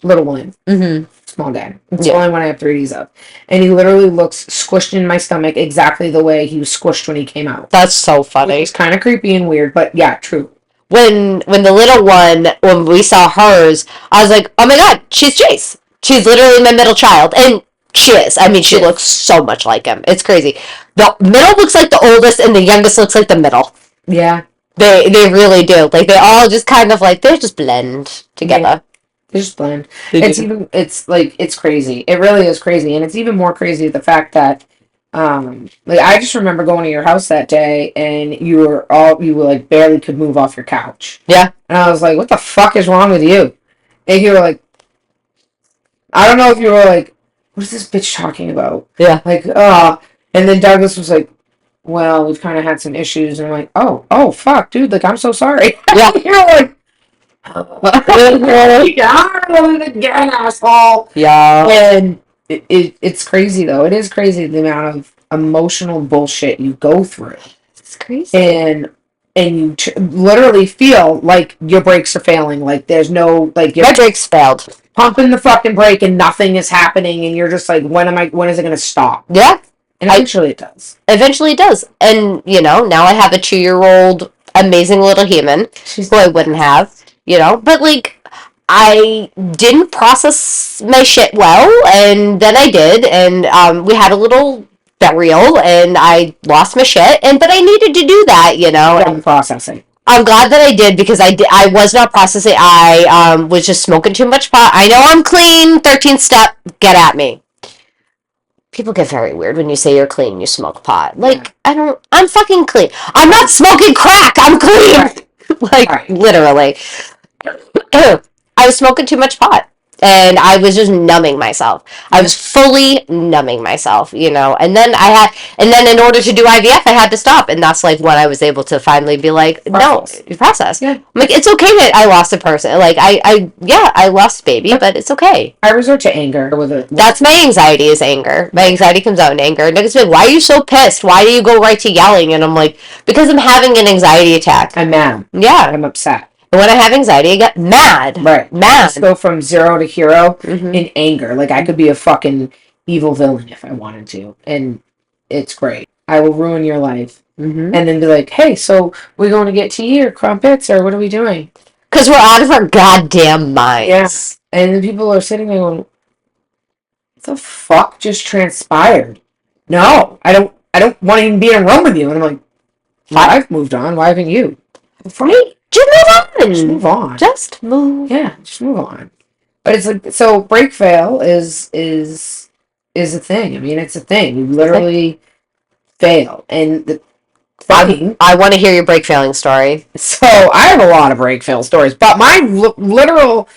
little one. Mm-hmm. Small dad. It's the only one I have 3Ds of. And he literally looks squished in my stomach exactly the way he was squished when he came out. That's so funny. It's kind of creepy and weird, but yeah, true. When the little one, when we saw hers, I was like, oh my god, she's Jace. She's literally my middle child. And she is. I mean, she looks so much like him. It's crazy. The middle looks like the oldest, and the youngest looks like the middle. Yeah. They really do. Like, they all just kind of like, they just blend together. Yeah. They just blend. It's crazy. It really is crazy. And it's even more crazy the fact that, like, I just remember going to your house that day, and you were like, barely could move off your couch. Yeah. And I was like, what the fuck is wrong with you? And you were like, I don't know if you were like, what is this bitch talking about? Yeah. Like, and then Douglas was like, well, we've kind of had some issues. And I'm like, oh, fuck, dude. Like, I'm so sorry. Yeah. You're like, again, asshole. Yeah. And it's crazy, though. It is crazy the amount of emotional bullshit you go through. It's crazy. And you literally feel like your brakes are failing. Like, there's no, like, my brakes failed. Pumping the fucking brake and nothing is happening. And you're just like, when is it going to stop? Yeah. And eventually it does. Eventually it does. And, now I have a 2-year-old amazing little human who I wouldn't have, But, like, I didn't process my shit well, and then I did, and we had a little burial, and I lost my shit, but I needed to do that, And processing. I'm glad that I did, because I was not processing. I was just smoking too much pot. I know I'm clean. 13th step. Get at me. People get very weird when you say you're clean, you smoke pot. Like, I'm fucking clean. I'm not smoking crack. I'm clean. Right. Literally. I was smoking too much pot. And I was just numbing myself. I was fully numbing myself, and then in order to do IVF, I had to stop. And that's like when I was able to finally be like, process. No, process. Yeah. I'm like, it's okay that I lost a person. Like, I lost a baby, but it's okay. I resort to anger with it. That's my anxiety, is anger. My anxiety comes out in anger. And niggas be like, why are you so pissed? Why do you go right to yelling? And I'm like, because I'm having an anxiety attack. I'm mad. Yeah. I'm upset. When I have anxiety, I get mad. Right. Mad. Just go from 0 to hero in anger. Like, I could be a fucking evil villain if I wanted to. And it's great. I will ruin your life. And then be like, hey, so we're going to get tea or crumpets, or what are we doing? Because we're out of our goddamn minds. Yes. Yeah. And then people are sitting there going, what the fuck just transpired? No, I don't want to even be in a room with you. And I'm like, well, I've moved on. Why haven't you? Right? Just move on. Just move on. Just move. Yeah, just move on. But it's like, so break fail is a thing. I mean, it's a thing. You literally fail. And the funny, I want to hear your break failing story. So I have a lot of break fail stories, but my literal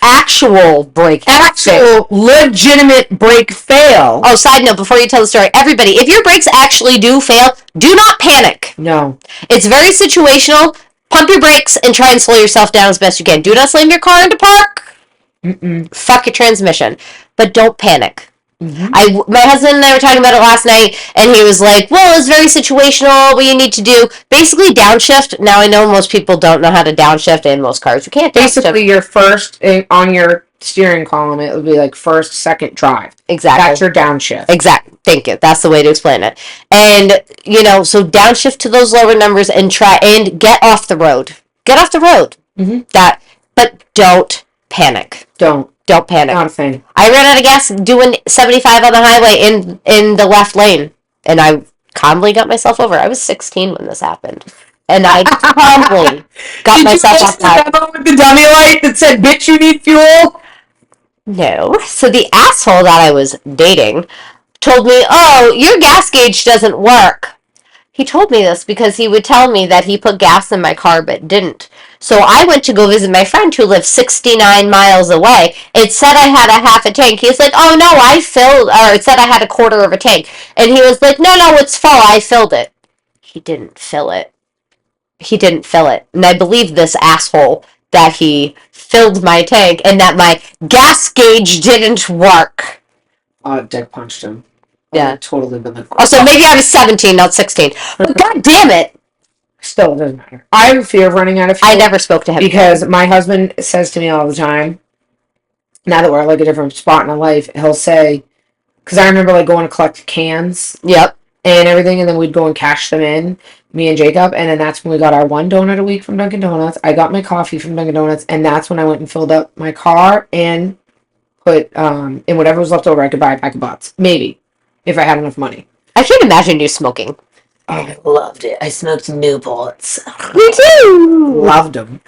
legitimate break fail. Oh, side note, before you tell the story, everybody, if your brakes actually do fail, do not panic. No. It's very situational. Pump your brakes and try and slow yourself down as best you can. Do not slam your car into park. Fuck your transmission. But don't panic. My husband and I were talking about it last night, and he was like, well, it's very situational, what you need to do. Basically, Now, I know most people don't know how to downshift, and most cars you can't downshift. Basically, you're first on your steering column, it would be like first, second drive. Exactly. That's your downshift. Exactly. Thank you. That's the way to explain it. And, so downshift to those lower numbers and try and get off the road. Get off the road. Mm-hmm. But don't panic. Don't panic. Not a thing. I ran out of gas doing 75 on the highway in the left lane, and I calmly got myself over. I was 16 when this happened, and I calmly got myself off that. With the dummy light that said, "Bitch, you need fuel." No. So the asshole that I was dating told me, "Oh, your gas gauge doesn't work." He told me this because he would tell me that he put gas in my car but didn't. So I went to go visit my friend who lived 69 miles away. It said I had a half a tank. He's like, "Oh no, I filled," or it said I had a quarter of a tank. And he was like, "No, it's full. I filled it." He didn't fill it. And I believe this asshole that he filled my tank and that my gas gauge didn't work. Dick punched him. Yeah. Totally been like. Also, maybe I was 17, not 16. But god damn it! Still, it doesn't matter. I have a fear of running out of fuel. I never spoke to him. Because my husband says to me all the time, now that we're at like a different spot in our life, he'll say, because I remember like going to collect cans. Yep. And everything, and then we'd go and cash them in, me and Jacob, and then that's when we got our one donut a week from Dunkin' Donuts. I got my coffee from Dunkin' Donuts, and that's when I went and filled up my car and put in whatever was left over. I could buy a pack of butts, maybe, if I had enough money. I can't imagine you smoking. Oh, I loved it. I smoked Newports. Me too. Loved them.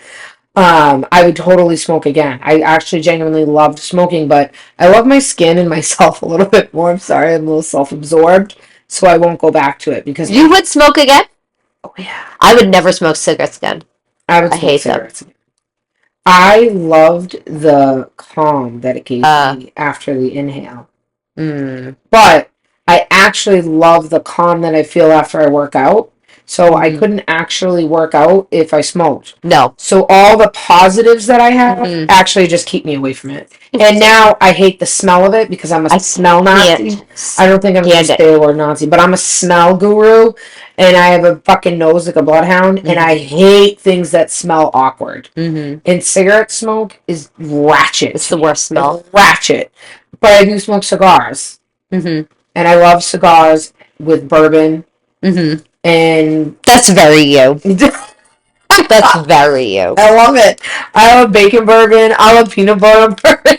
I would totally smoke again. I actually genuinely loved smoking, but I love my skin and myself a little bit more. I'm sorry, I'm a little self-absorbed. So I won't go back to it because you would smoke again. Oh yeah, I would never smoke cigarettes again. I hate cigarettes again. I loved the calm that it gave me after the inhale. But I actually love the calm that I feel after I work out. So I couldn't actually work out if I smoked. No. So all the positives that I have actually just keep me away from it. And now I hate the smell of it because I'm a smell Nazi. I don't think I'm going to say the word Nazi, but I'm a smell guru. And I have a fucking nose like a bloodhound. And I hate things that smell awkward. And cigarette smoke is ratchet. It's the worst smell. It's ratchet. But I do smoke cigars. And I love cigars with bourbon. And that's very you. That's very you. I love it. I love bacon bourbon. I love peanut butter bourbon.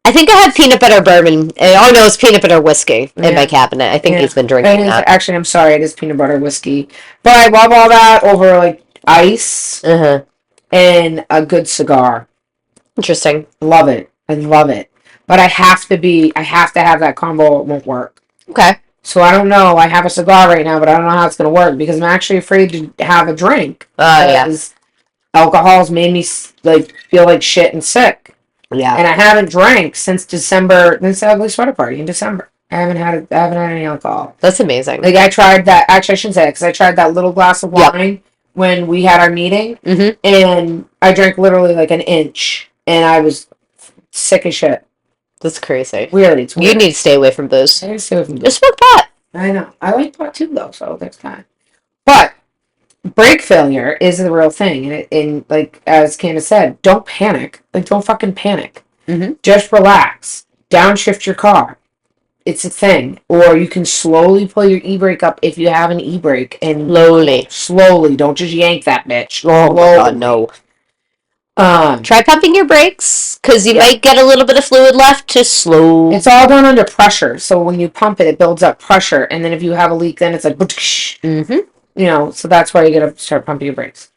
I think I have peanut butter bourbon. Oh no, it's peanut butter whiskey in my cabinet. I think he's been drinking that. Actually, I'm sorry, it is peanut butter whiskey. But I love all that over like ice and a good cigar. Interesting. Love it. I love it. But I have to have that combo. It won't work. Okay. So I don't know. I have a cigar right now, but I don't know how it's going to work because I'm actually afraid to have a drink. Because alcohol's made me like feel like shit and sick. Yeah. And I haven't drank since December, since the ugly sweater party in December. I haven't had any alcohol. That's amazing. Like I tried that. Actually, I shouldn't say that because I tried that little glass of wine when we had our meeting, and I drank literally like an inch, and I was sick as shit. That's crazy. Weird. It's weird. You need to stay away from booze. I need to stay away from booze. Just smoke pot. I know. I like pot too, though, so next time. But brake failure is the real thing, and like as Candice said, don't panic. Like don't fucking panic. Just relax. Downshift your car. It's a thing. Or you can slowly pull your e-brake up if you have an e-brake, and slowly. Don't just yank that bitch. Oh my god, no. Try pumping your brakes, because you might get a little bit of fluid left to slow. It's all done under pressure, so when you pump it, it builds up pressure, and then if you have a leak, then it's like, you know, so that's why you gotta start pumping your brakes.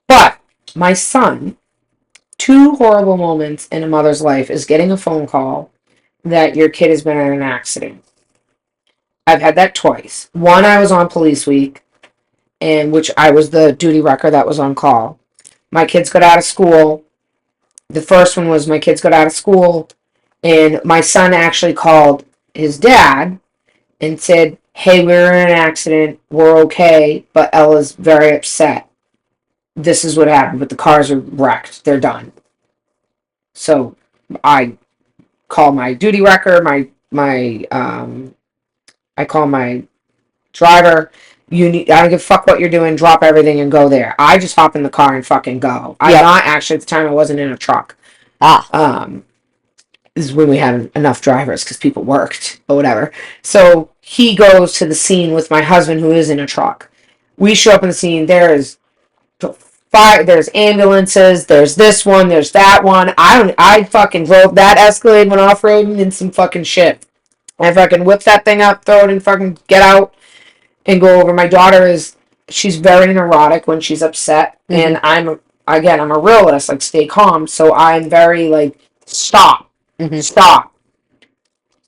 But my son, 2 horrible moments in a mother's life is getting a phone call that your kid has been in an accident. I've had that twice. One, I was on police week, in which I was the duty wrecker that was on call. My kids got out of school. The first one was my kids got out of school, and my son actually called his dad and said, "Hey, we were in an accident. We're okay, but Ella's very upset. This is what happened, but the cars are wrecked. They're done." So I call my duty wrecker, I call my driver. I don't give a fuck what you're doing. Drop everything and go there. I just hop in the car and fucking go. I'm not actually, at the time I wasn't in a truck. This is when we had enough drivers because people worked or whatever. So he goes to the scene with my husband, who is in a truck. We show up in the scene. There's fire. There's ambulances. There's this one. There's that one. I fucking drove that Escalade, went off roading in some fucking shit. I fucking whip that thing up, throw it, and fucking get out and go over. My daughter she's very neurotic when she's upset, and I'm a realist. Like, stay calm. So I'm very like, stop. Stop.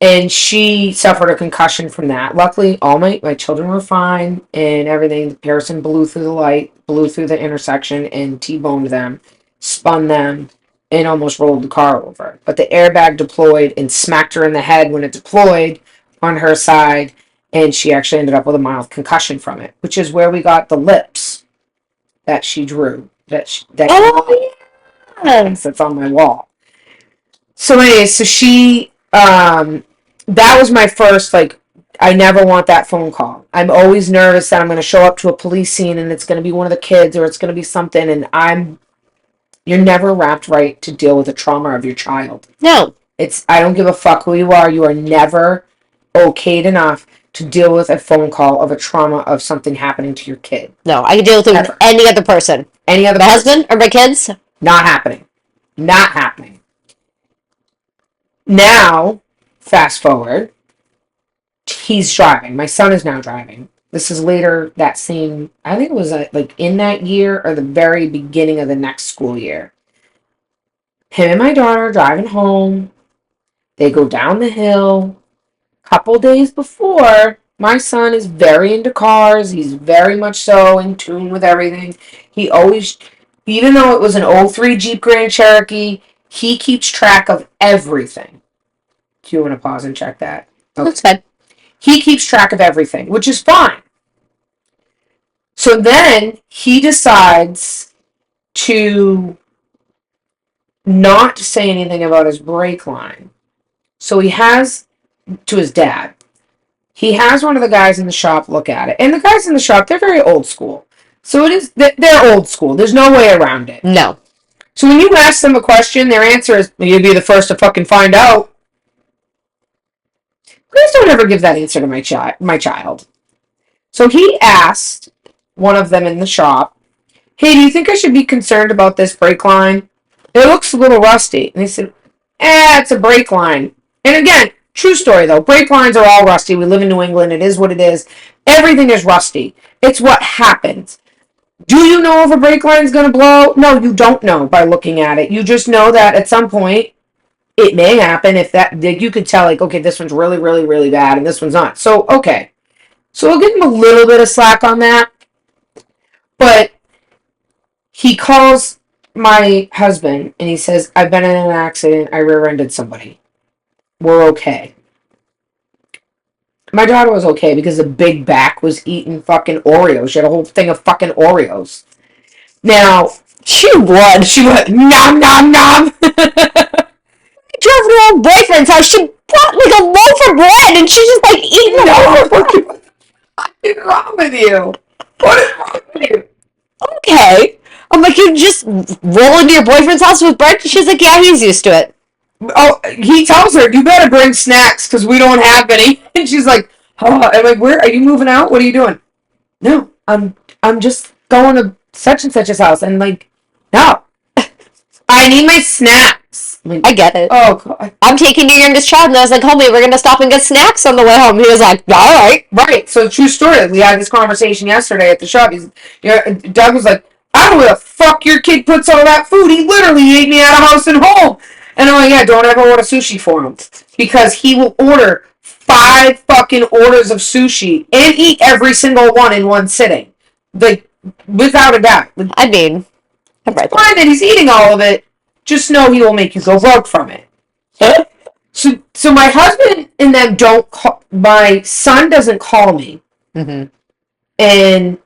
And she suffered a concussion from that. Luckily, all my children were fine and everything. Harrison blew through the light, blew through the intersection, and T-boned them, spun them, and almost rolled the car over. But the airbag deployed and smacked her in the head when it deployed on her side, and she actually ended up with a mild concussion from it, which is where we got the lips that she drew. That's on my wall. So anyway, so she, that was my first, like, I never want that phone call. I'm always nervous that I'm going to show up to a police scene and it's going to be one of the kids or it's going to be something, and you're never wrapped right to deal with the trauma of your child. No. I don't give a fuck who you are never okayed enough to deal with a phone call of a trauma of something happening to your kid. No, I can deal with it with any other person. Any other person. My husband or my kids? Not happening. Not happening. Now, fast forward, he's driving. My son is now driving. This is later that same, I think it was like in that year or the very beginning of the next school year. Him and my daughter are driving home. They go down the hill. Couple days before, my son is very into cars. He's very much so in tune with everything. He always, even though it was an 03 Jeep Grand Cherokee, he keeps track of everything. Do you want to pause and check that? Okay. That's fine. He keeps track of everything, which is fine. So then he decides to not say anything about his brake line. So he has, to his dad, he has one of the guys in the shop look at it. And the guys in the shop, they're very old school. So they're old school. There's no way around it. No. So when you ask them a question, their answer is, you'd be the first to fucking find out. Please don't ever give that answer to my child. So he asked one of them in the shop, hey, do you think I should be concerned about this brake line? It looks a little rusty. And they said, it's a brake line. And again, true story though, brake lines are all rusty. We live in New England. It is what it is. Everything is rusty. It's what happens. Do you know if a brake line is going to blow? No, you don't know by looking at it. You just know that at some point it may happen. If that, you could tell, like, okay, this one's really, really, really bad and this one's not. So, okay. So we'll give him a little bit of slack on that. But he calls my husband and he says, I've been in an accident. I rear-ended somebody. We're okay. My daughter was okay because the big back was eating fucking Oreos. She had a whole thing of fucking Oreos. Now, she would, nom, nom, nom. Drove to her boyfriend's house. She brought like a loaf of bread and she's just like eating it all. What is wrong with you? What is wrong with you? Okay. I'm like, you just roll into your boyfriend's house with bread? She's like, yeah, he's used to it. Oh, he tells her, you better bring snacks because we don't have any. And she's like, oh, I'm like, where are you moving out? What are you doing? No, I'm just going to such and such's house. And like, no, I need my snacks. I get it. Oh, God. I'm taking your youngest child, and I was like, homie, we're going to stop and get snacks on the way home. He was like, all right. Right. So, true story. We had this conversation yesterday at the shop. Doug was like, I don't know where the fuck your kid puts all that food. He literally ate me out of house and home. And I'm like, yeah, don't ever order sushi for him. Because he will order 5 fucking orders of sushi and eat every single one in one sitting. Like, without a doubt. I mean, I'm right there. Fine that he's eating all of it. Just know he will make you go broke from it. So my husband and them don't call, my son doesn't call me. Mm-hmm. And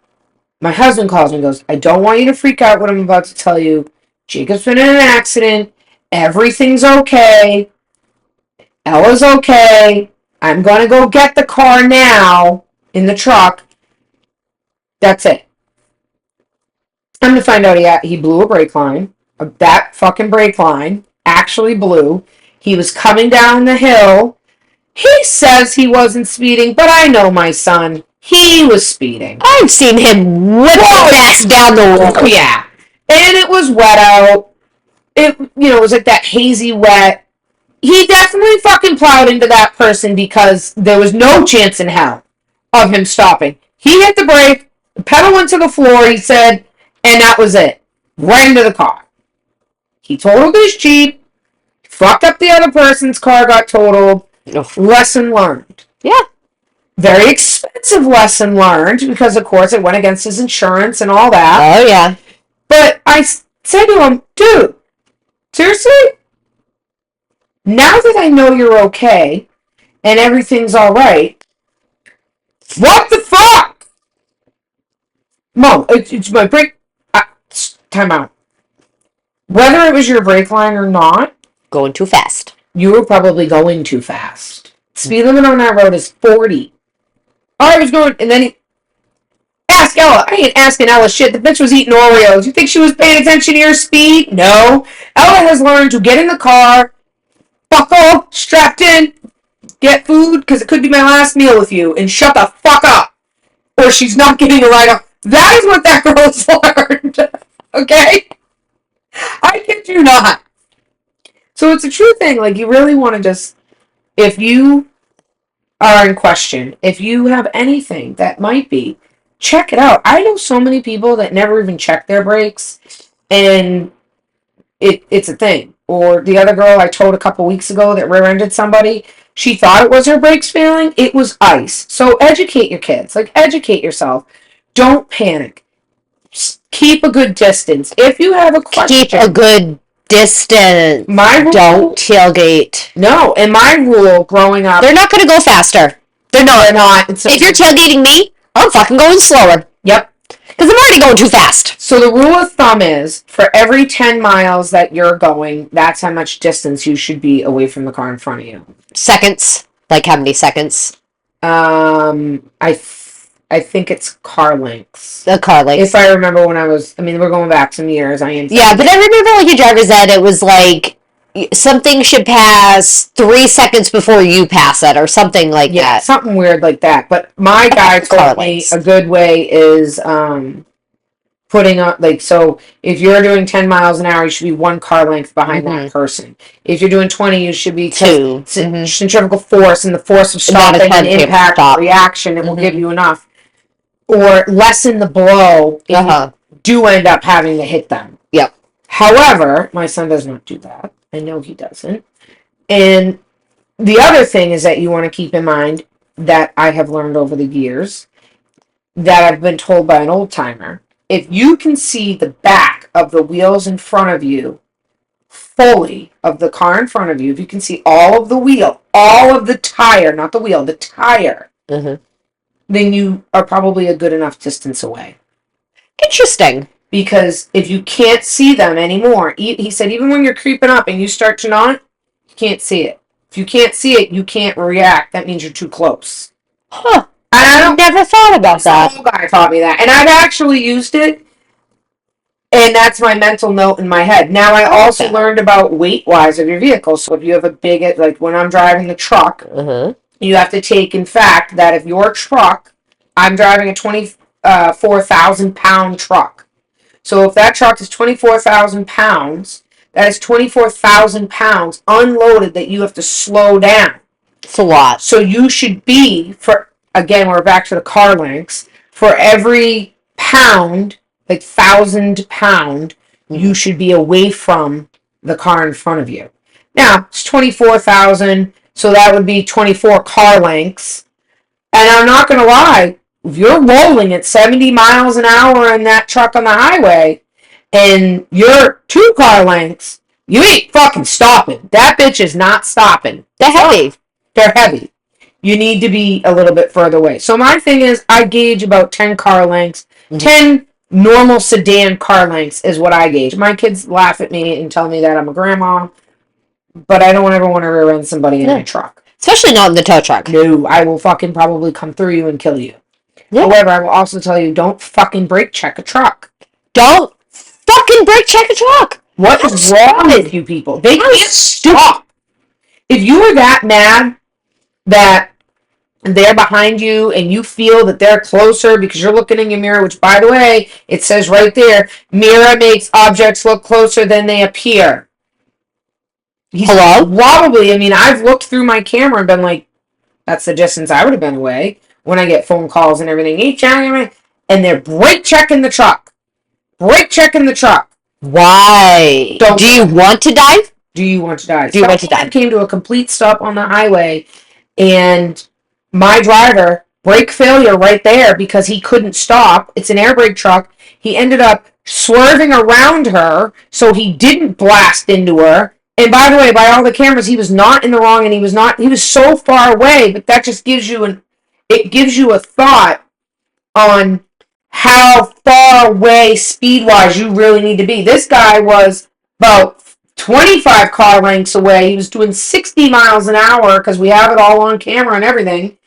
my husband calls me and goes, I don't want you to freak out what I'm about to tell you. Jacob's been in an accident. Everything's okay. Ella's okay. I'm going to go get the car now in the truck. That's it. I'm going to find out he blew a brake line. That fucking brake line. actually blue. He was coming down the hill. He says he wasn't speeding, but I know my son. He was speeding. I've seen him whip fast down the road. Yeah. And it was wet out. It was like that hazy wet. He definitely fucking plowed into that person because there was no chance in hell of him stopping. He hit the brake, the pedal went to the floor, he said, and that was it. Right into the car. He totaled his Jeep, fucked up the other person's car, got totaled. Ugh. Lesson learned. Yeah. Very expensive lesson learned because, of course, it went against his insurance and all that. Oh, yeah. But I said to him, dude, seriously? Now that I know you're okay and everything's all right, what the fuck? Mom, it's my brake. Time out. Whether it was your brake line or not, going too fast. You were probably going too fast. Speed limit on that road is 40. I was going, and then he ask Ella. I ain't asking Ella shit. The bitch was eating Oreos. You think she was paying attention to your speed? No. Ella has learned to get in the car, buckle, strapped in, get food, because it could be my last meal with you, and shut the fuck up. Or she's not getting a ride off. That is what that girl's learned. Okay? I kid you not. So it's a true thing. Like, you really want to just, if you are in question, if you have anything that might be, check it out. I know so many people that never even check their brakes, and it's a thing. Or the other girl I told a couple weeks ago that rear-ended somebody, she thought it was her brakes failing. It was ice. So educate your kids. Like, educate yourself. Don't panic. Just keep a good distance. If you have a question, keep a good distance. Don't tailgate. No, and my rule growing up, they're not going to go faster. They're not. If you're tailgating me, I'm fucking going slower. Yep. Because I'm already going too fast. So the rule of thumb is, for every 10 miles that you're going, that's how much distance you should be away from the car in front of you. Seconds? Like how many seconds? I think it's car lengths. The car lengths. If I remember when we're going back some years. Yeah, but I remember like your driver's ed, it was like something should pass 3 seconds before you pass it or something like that. Something weird like that. But my guy told me a good way is putting up, like, so if you're doing 10 miles an hour, you should be 1 car length behind that person. If you're doing 20, you should be 2. Centrifugal force and the force of stopping and impact reaction, it will give you enough. Or lessen the blow if you do end up having to hit them. Yep. However, my son does not do that. I know he doesn't. And the other thing is that you want to keep in mind that I have learned over the years that I've been told by an old timer. If you can see the back of the wheels in front of you, fully of the car in front of you, if you can see all of the wheel, all of the tire, not the wheel, the tire, then you are probably a good enough distance away. Interesting. Because if you can't see them anymore, he said, even when you're creeping up and you start to not, you can't see it. If you can't see it, you can't react. That means you're too close. Huh. I never thought about that. Some guy taught me that. And I've actually used it. And that's my mental note in my head. Now, I also learned about weight-wise of your vehicle. So if you have a big, like when I'm driving the truck, you have to take, in fact, that if your truck, I'm driving a 24,000-pound truck. So if that truck is 24,000 pounds, that is 24,000 pounds unloaded that you have to slow down. It's a lot. So you should be, again, we're back to the car lengths, for every pound, like 1,000 pound, you should be away from the car in front of you. Now, it's 24,000, so that would be 24 car lengths. And I'm not going to lie, if you're rolling at 70 miles an hour in that truck on the highway, and you're 2 car lengths, you ain't fucking stopping. That bitch is not stopping. They're heavy. They're heavy. You need to be a little bit further away. So my thing is, I gauge about 10 car lengths. 10 normal sedan car lengths is what I gauge. My kids laugh at me and tell me that I'm a grandma, but I don't ever want to rear end somebody in my truck. Especially not in the tow truck. No, I will fucking probably come through you and kill you. Yeah. However, I will also tell you, don't fucking brake check a truck. Don't fucking brake check a truck. What is wrong with you people? They can't stop. If you are that mad that they're behind you and you feel that they're closer because you're looking in your mirror, which, by the way, it says right there, mirror makes objects look closer than they appear. Hello? Probably, I mean, I've looked through my camera and been like, that's the distance I would have been away when I get phone calls and everything. And they're brake checking the truck. Brake checking the truck. Why? Do you want to dive? Do you want to dive? Do you want to dive? Came to a complete stop on the highway, and my driver, brake failure right there because he couldn't stop. It's an air brake truck. He ended up swerving around her so he didn't blast into her. And by the way, by all the cameras, he was not in the wrong, and he was so far away, but that just gives you a thought on how far away speed-wise you really need to be. This guy was about 25 car lengths away. He was doing 60 miles an hour because we have it all on camera and everything.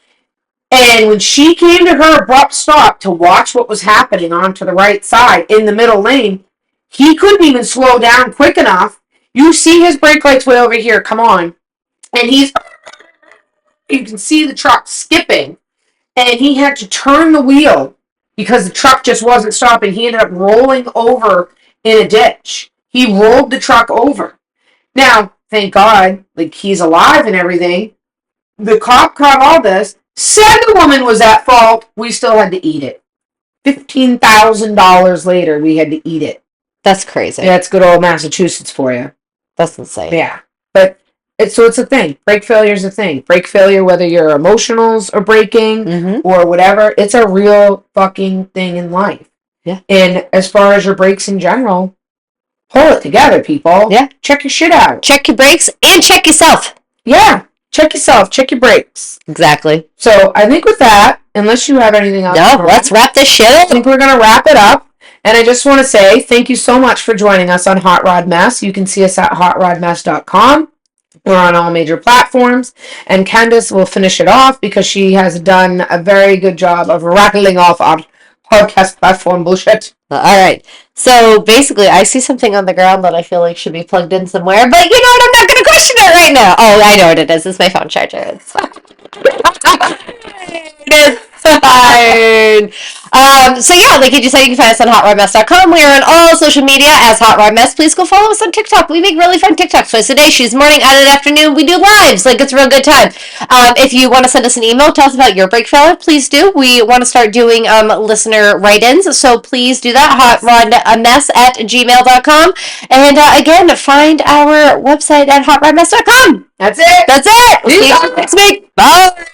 And when she came to her abrupt stop to watch what was happening onto the right side in the middle lane, he couldn't even slow down quick enough. You see his brake lights way over here. Come on. And you can see the truck skipping. And he had to turn the wheel because the truck just wasn't stopping. He ended up rolling over in a ditch. He rolled the truck over. Now, thank God, like, he's alive and everything. The cop caught all this, said the woman was at fault. We still had to eat it. $15,000 later, we had to eat it. That's crazy. Yeah, it's good old Massachusetts for you. That's insane. Yeah. But it's a thing. Brake failure is a thing. Brake failure, whether your emotionals are breaking or whatever, it's a real fucking thing in life. Yeah. And as far as your brakes in general, pull it together, people. Yeah. Check your shit out. Check your brakes and check yourself. Yeah. Check yourself. Check your brakes. Exactly. So I think with that, unless you have anything else. No, let's wrap this shit up. I think we're going to wrap it up. And I just want to say thank you so much for joining us on Hot Rod Mess. You can see us at hotrodmess.com. We're on all major platforms. And Candice will finish it off because she has done a very good job of rattling off our podcast platform bullshit. All right. So basically, I see something on the ground that I feel like should be plugged in somewhere. But you know what? I'm not going to question it right now. Oh, I know what it is. It's my phone charger. It's fine. It's fine. So yeah, like you just said, you can find us on hotrodmess.com. We are on all social media as Hot Rod Mess. Please go follow us on TikTok. We make really fun TikToks twice a day. She's morning and afternoon. We do lives. Like, it's a real good time. If you want to send us an email, tell us about your break failure, please do. We want to start doing listener write-ins, so please do that. hotrodmess@gmail.com. And again, find our website at hotrodmess.com. That's it. That's it. See you next week. Bye.